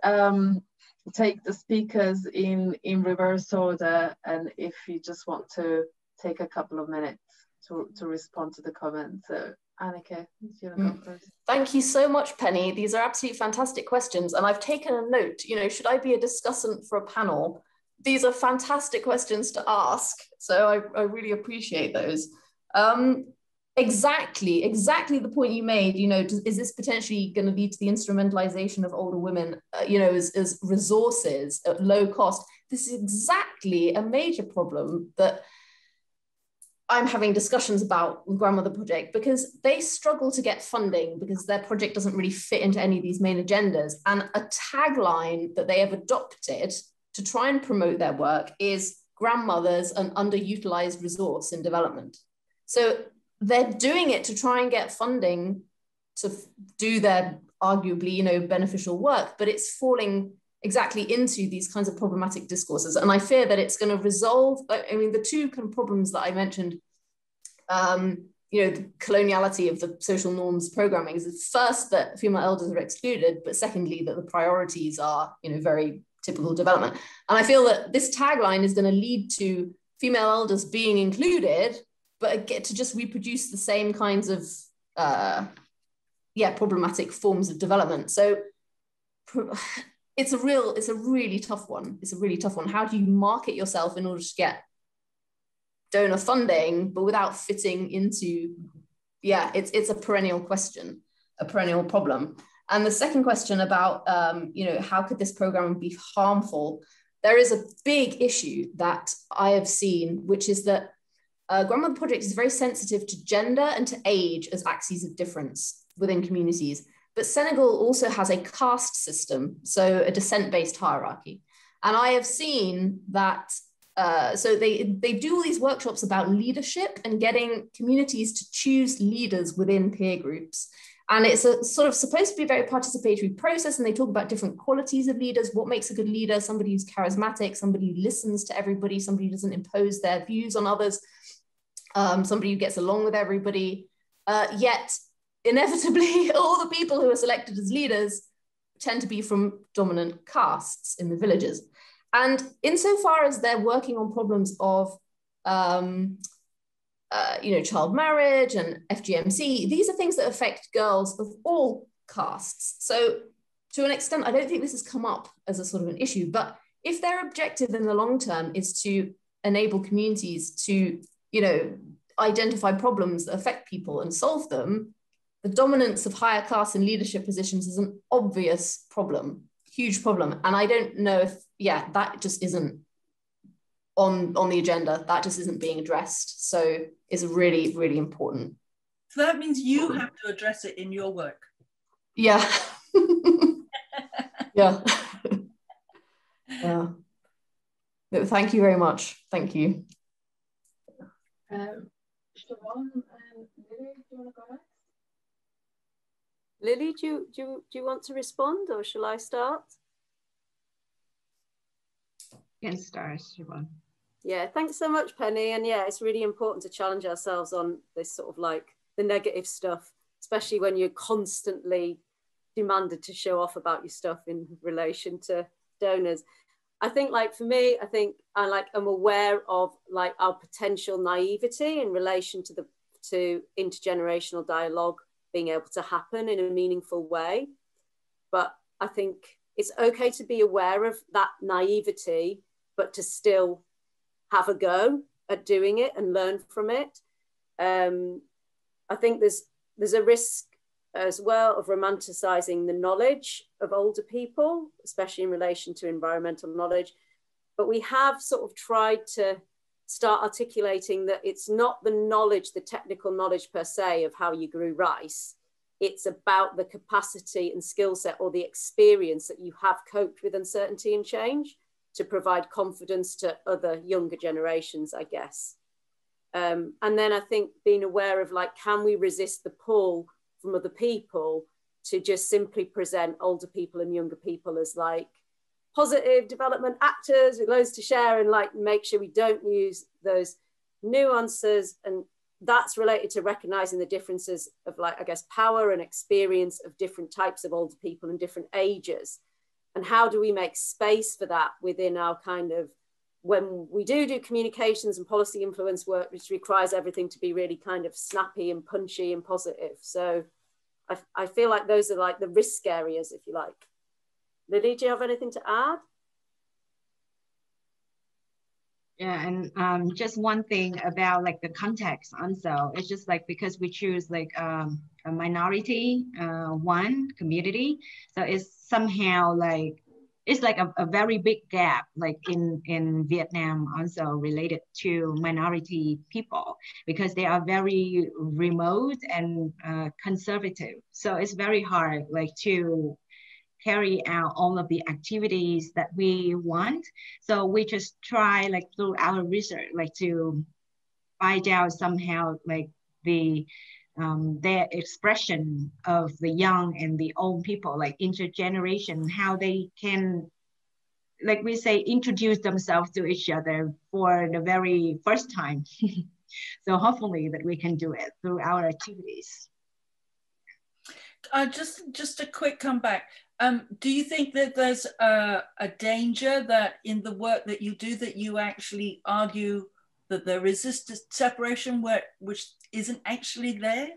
take the speakers in reverse order, and if you just want to take a couple of minutes to respond to the comments. So Annika, you want to go first? Thank you so much, Penny. These are absolutely fantastic questions, and I've taken a note. You know, should I be a discussant for a panel? These are fantastic questions to ask, so I really appreciate those. Exactly the point you made. You know, is this potentially going to lead to the instrumentalization of older women, you know, as resources at low cost? This is exactly a major problem that I'm having discussions about with Grandmother Project, because they struggle to get funding because their project doesn't really fit into any of these main agendas. And a tagline that they have adopted to try and promote their work is grandmothers, an underutilized resource in development. So they're doing it to try and get funding to do their arguably, you know, beneficial work, but it's falling exactly into these kinds of problematic discourses. And I fear that it's going to resolve, I mean, the two kind of problems that I mentioned, you know, the coloniality of the social norms programming is first that female elders are excluded, but secondly, that the priorities are, you know, very typical development. And I feel that this tagline is going to lead to female elders being included, but get to just reproduce the same kinds of, problematic forms of development. So it's a really tough one. It's a really tough one. How do you market yourself in order to get donor funding, but without fitting into, it's a perennial question, a perennial problem. And the second question about, you know, how could this program be harmful? There is a big issue that I have seen, which is that Grandmother Project is very sensitive to gender and to age as axes of difference within communities. But Senegal also has a caste system, so a descent-based hierarchy. And I have seen that, so they do all these workshops about leadership and getting communities to choose leaders within peer groups. And it's a sort of supposed to be a very participatory process, and they talk about different qualities of leaders, what makes a good leader, somebody who's charismatic, somebody who listens to everybody, somebody who doesn't impose their views on others, somebody who gets along with everybody. Yet, inevitably, all the people who are selected as leaders tend to be from dominant castes in the villages. And insofar as they're working on problems of you know, child marriage and FGMC, these are things that affect girls of all castes. So to an extent, I don't think this has come up as a sort of an issue, but if their objective in the long term is to enable communities to, you know, identify problems that affect people and solve them, the dominance of higher class in leadership positions is an obvious problem, huge problem. And I don't know if, yeah, that just isn't on the agenda. That just isn't being addressed. So it's really, really important. So that means you have to address it in your work. Yeah. Yeah. Yeah. No, thank you very much. Thank you. Siobhan and Lily, do you want to go next? Lily, do you want to respond, or shall I start? You can start, Siobhan. Yeah, thanks so much, Penny. And yeah, it's really important to challenge ourselves on this sort of like the negative stuff, especially when you're constantly demanded to show off about your stuff in relation to donors. I think, like, for me, I think I'm aware of like our potential naivety in relation to intergenerational dialogue being able to happen in a meaningful way. But I think it's okay to be aware of that naivety, but to still have a go at doing it and learn from it. I think there's a risk as well of romanticizing the knowledge of older people, especially in relation to environmental knowledge. But we have sort of tried to start articulating that it's not the knowledge, the technical knowledge per se of how you grew rice. It's about the capacity and skill set or the experience that you have coped with uncertainty and change to provide confidence to other younger generations, I guess. And then I think being aware of like, can we resist the pull from other people to just simply present older people and younger people as like positive development actors with loads to share, and like make sure we don't use those nuances. And that's related to recognizing the differences of like, I guess, power and experience of different types of older people and different ages. And how do we make space for that within our kind of, when we do communications and policy influence work, which requires everything to be really kind of snappy and punchy and positive. So I feel like those are like the risk areas, if you like. Lily, do you have anything to add? Yeah, and just one thing about like the context also, it's just like because we choose like a minority one community, so it's somehow like it's like a very big gap like in Vietnam also related to minority people, because they are very remote and conservative, so it's very hard like to carry out all of the activities that we want. So we just try like through our research, like to find out somehow like the their expression of the young and the old people, like intergeneration, how they can, like we say, introduce themselves to each other for the very first time. So hopefully that we can do it through our activities. Just a quick comeback. Do you think that there's a danger that in the work that you do, that you actually argue that there is this separation which isn't actually there,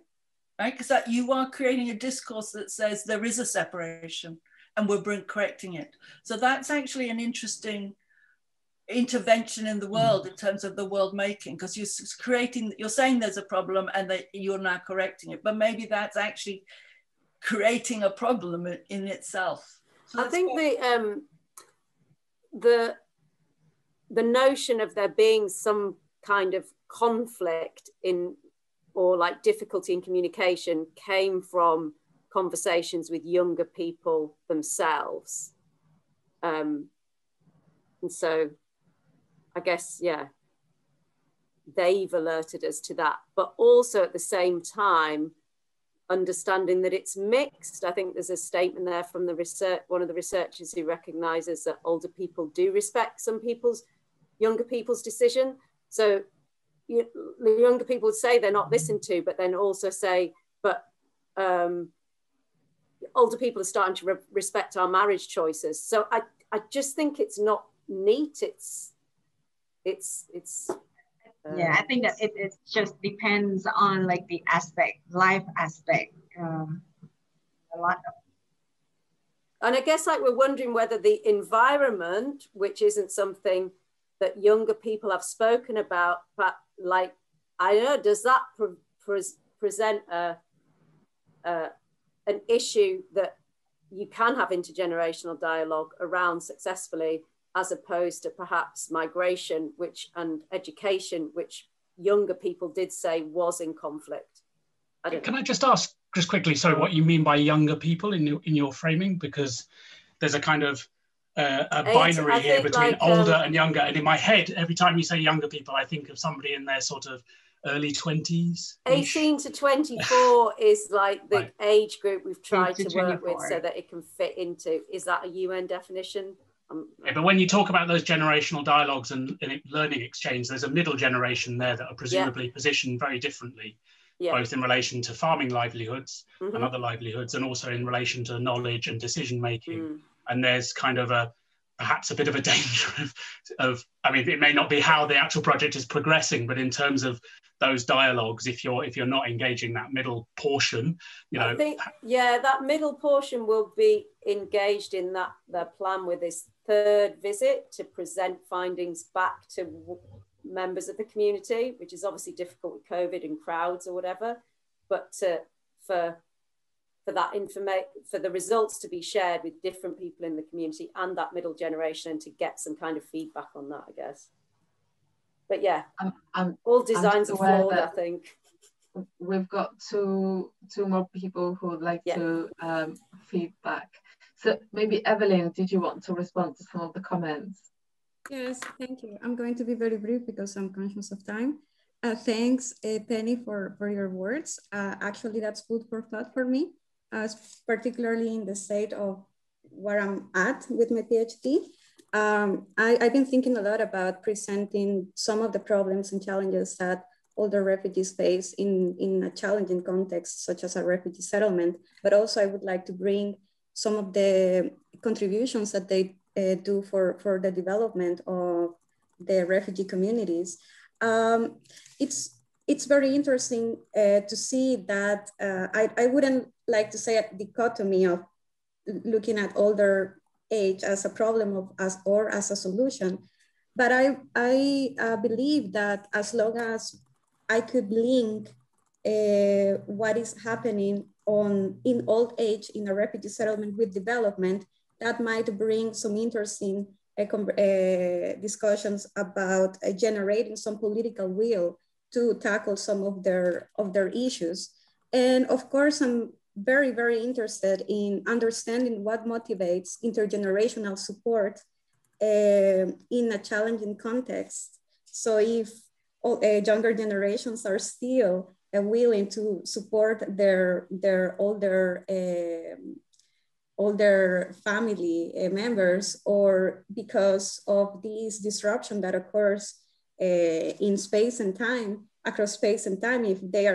right? Because that you are creating a discourse that says there is a separation and we're correcting it. So that's actually an interesting intervention in the world in terms of the world making, because you're saying there's a problem and that you're now correcting it, but maybe that's actually creating a problem in itself. So I think the notion of there being some kind of conflict in, or like difficulty in communication, came from conversations with younger people themselves. And so I guess, yeah, they've alerted us to that, but also at the same time, understanding that it's mixed. I think there's a statement there from one of the researchers who recognizes that older people do respect some younger people's decision. So the younger people would say they're not listened to, but then also say, but older people are starting to respect our marriage choices. So I just think it's not neat. Yeah, I think that it just depends on like the life aspect. A lot of. And I guess like we're wondering whether the environment, which isn't something that younger people have spoken about, but like, I don't know, does that present a an issue that you can have intergenerational dialogue around successfully, as opposed to perhaps migration, and education, which younger people did say was in conflict. Can I just ask just quickly, so what you mean by younger people in your framing? Because there's a kind of a binary here between like, older and younger. And in my head, every time you say younger people, I think of somebody in their sort of early 20s. 18 to 24 is like the age group we've tried to work with so that it can fit into. Is that a UN definition? Yeah, but when you talk about those generational dialogues and learning exchange, there's a middle generation there that are presumably positioned very differently, both in relation to farming livelihoods and other livelihoods, and also in relation to knowledge and decision making. And there's kind of perhaps a bit of a danger of, I mean, it may not be how the actual project is progressing, but in terms of those dialogues, if you're not engaging that middle portion, you know. I think, that middle portion will be engaged in their plan with this third visit to present findings back to members of the community, which is obviously difficult with COVID and crowds or whatever, but for the results to be shared with different people in the community and that middle generation, and to get some kind of feedback on that, I guess. But yeah, all designs are flawed, I think. We've got two more people who would like to feedback. So maybe Evelyn, did you want to respond to some of the comments? Yes, thank you. I'm going to be very brief because I'm conscious of time. Thanks, Penny, for your words. Actually, that's food for thought for me, particularly in the state of where I'm at with my PhD. I've been thinking a lot about presenting some of the problems and challenges that older refugees face in a challenging context, such as a refugee settlement, but also I would like to bring some of the contributions that they do for the development of the refugee communities. It's very interesting to see that I wouldn't like to say a dichotomy of looking at older age as a problem or as a solution, but I believe that as long as I could link what is happening in old age in a refugee settlement with development, that might bring some interesting discussions about generating some political will to tackle some of their issues. And of course, I'm very, very interested in understanding what motivates intergenerational support in a challenging context. So if younger generations are still willing to support their older family members, or because of this disruption that occurs in space and time, across space and time, if they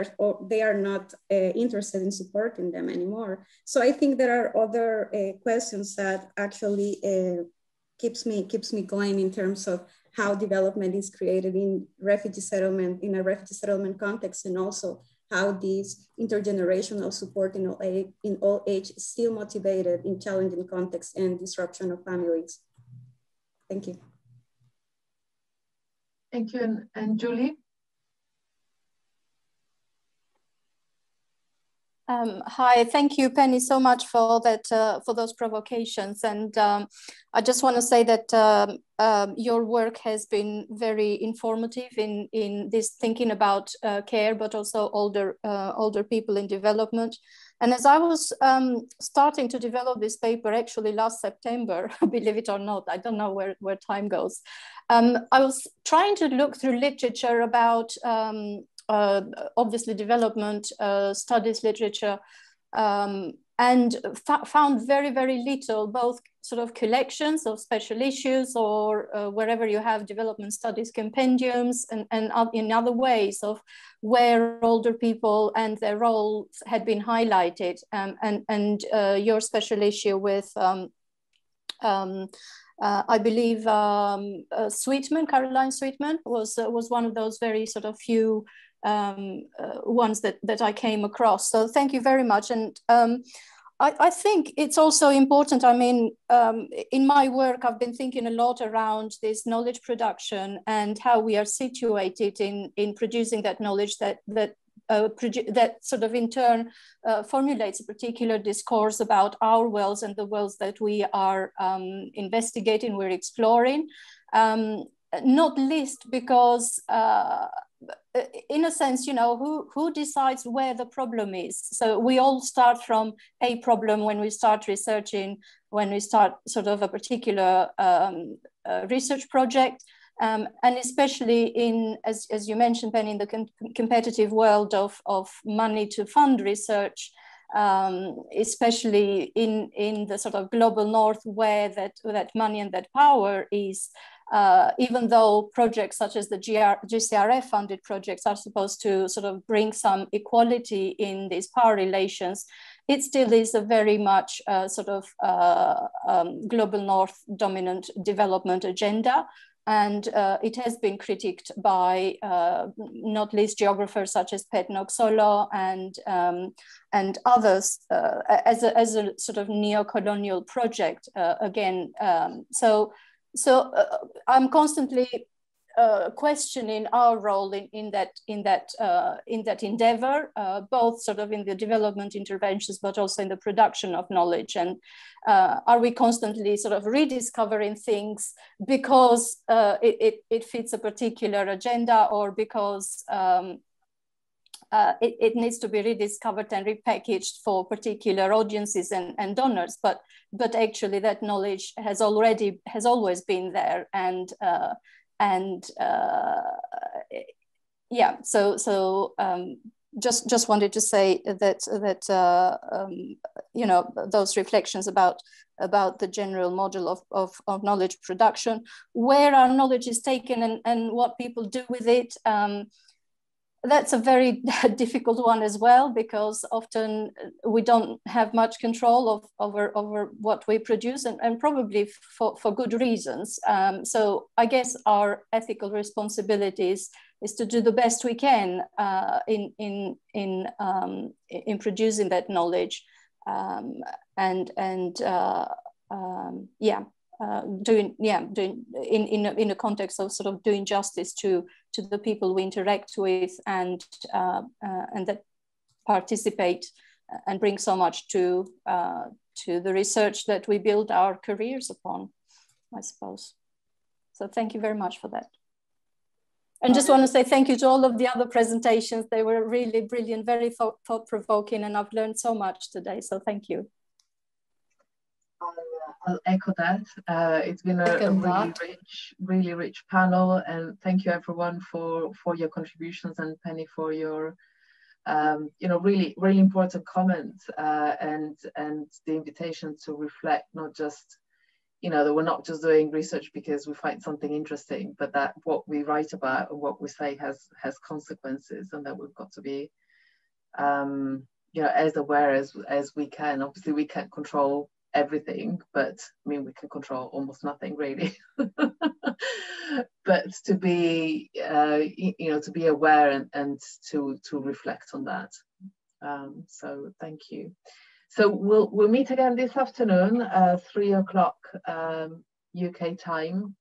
are not interested in supporting them anymore. So I think there are other questions that actually keeps me going in terms of how development is created in a refugee settlement context, and also how this intergenerational support in all age is still motivated in challenging contexts and disruption of families. Thank you. Thank you, and Julie? Hi, thank you, Penny, so much for that, for those provocations. And I just want to say that your work has been very informative in this thinking about care, but also older people in development. And as I was starting to develop this paper, actually last September, believe it or not, I don't know where time goes. I was trying to look through literature about obviously development studies literature, and found very, very little, both sort of collections of special issues or wherever you have development studies compendiums, and in other ways of where older people and their roles had been highlighted, and your special issue with I believe Caroline Sweetman was one of those very sort of few ones that I came across. So thank you very much. And I think it's also important, I mean, in my work, I've been thinking a lot around this knowledge production and how we are situated in producing that knowledge that that sort of in turn formulates a particular discourse about our worlds and the worlds that we are investigating, we're exploring, not least because in a sense, you know, who decides where the problem is? So we all start from a problem when we start researching, when we start sort of a particular research project. And especially in, as you mentioned, Ben, in the competitive world of money to fund research, especially in the sort of global north, where that money and that power is, even though projects such as the GCRF funded projects are supposed to sort of bring some equality in these power relations, it still is a very much sort of global north dominant development agenda. And it has been critiqued by not least geographers such as Pet Noxolo and others as a sort of neo-colonial project again. So I'm constantly questioning our role in that endeavor, both sort of in the development interventions, but also in the production of knowledge. And are we constantly sort of rediscovering things because it fits a particular agenda, or because it needs to be rediscovered and repackaged for particular audiences and donors, but actually that knowledge has always been there, and yeah, so just wanted to say that you know, those reflections about the general model of knowledge production, where our knowledge is taken and what people do with it. That's a very difficult one as well, because often we don't have much control over what we produce, and probably for good reasons. So I guess our ethical responsibilities is to do the best we can in producing that knowledge, doing in a context of sort of doing justice to the people we interact with and that participate and bring so much to the research that we build our careers upon, I suppose. So thank you very much for that. And just want to say thank you to all of the other presentations. They were really brilliant, very thought-provoking, and I've learned so much today. So thank you. I'll echo that. It's been a really rich panel, and thank you everyone for your contributions, and Penny for your you know, really important comments and the invitation to reflect, not just, you know, that we're not just doing research because we find something interesting, but that what we write about and what we say has consequences, and that we've got to be you know, as aware as we can. Obviously we can't control everything, but I mean, we can control almost nothing really. But to be you know, to be aware and to reflect on that. So thank you. So we'll meet again this afternoon, 3 o'clock UK time,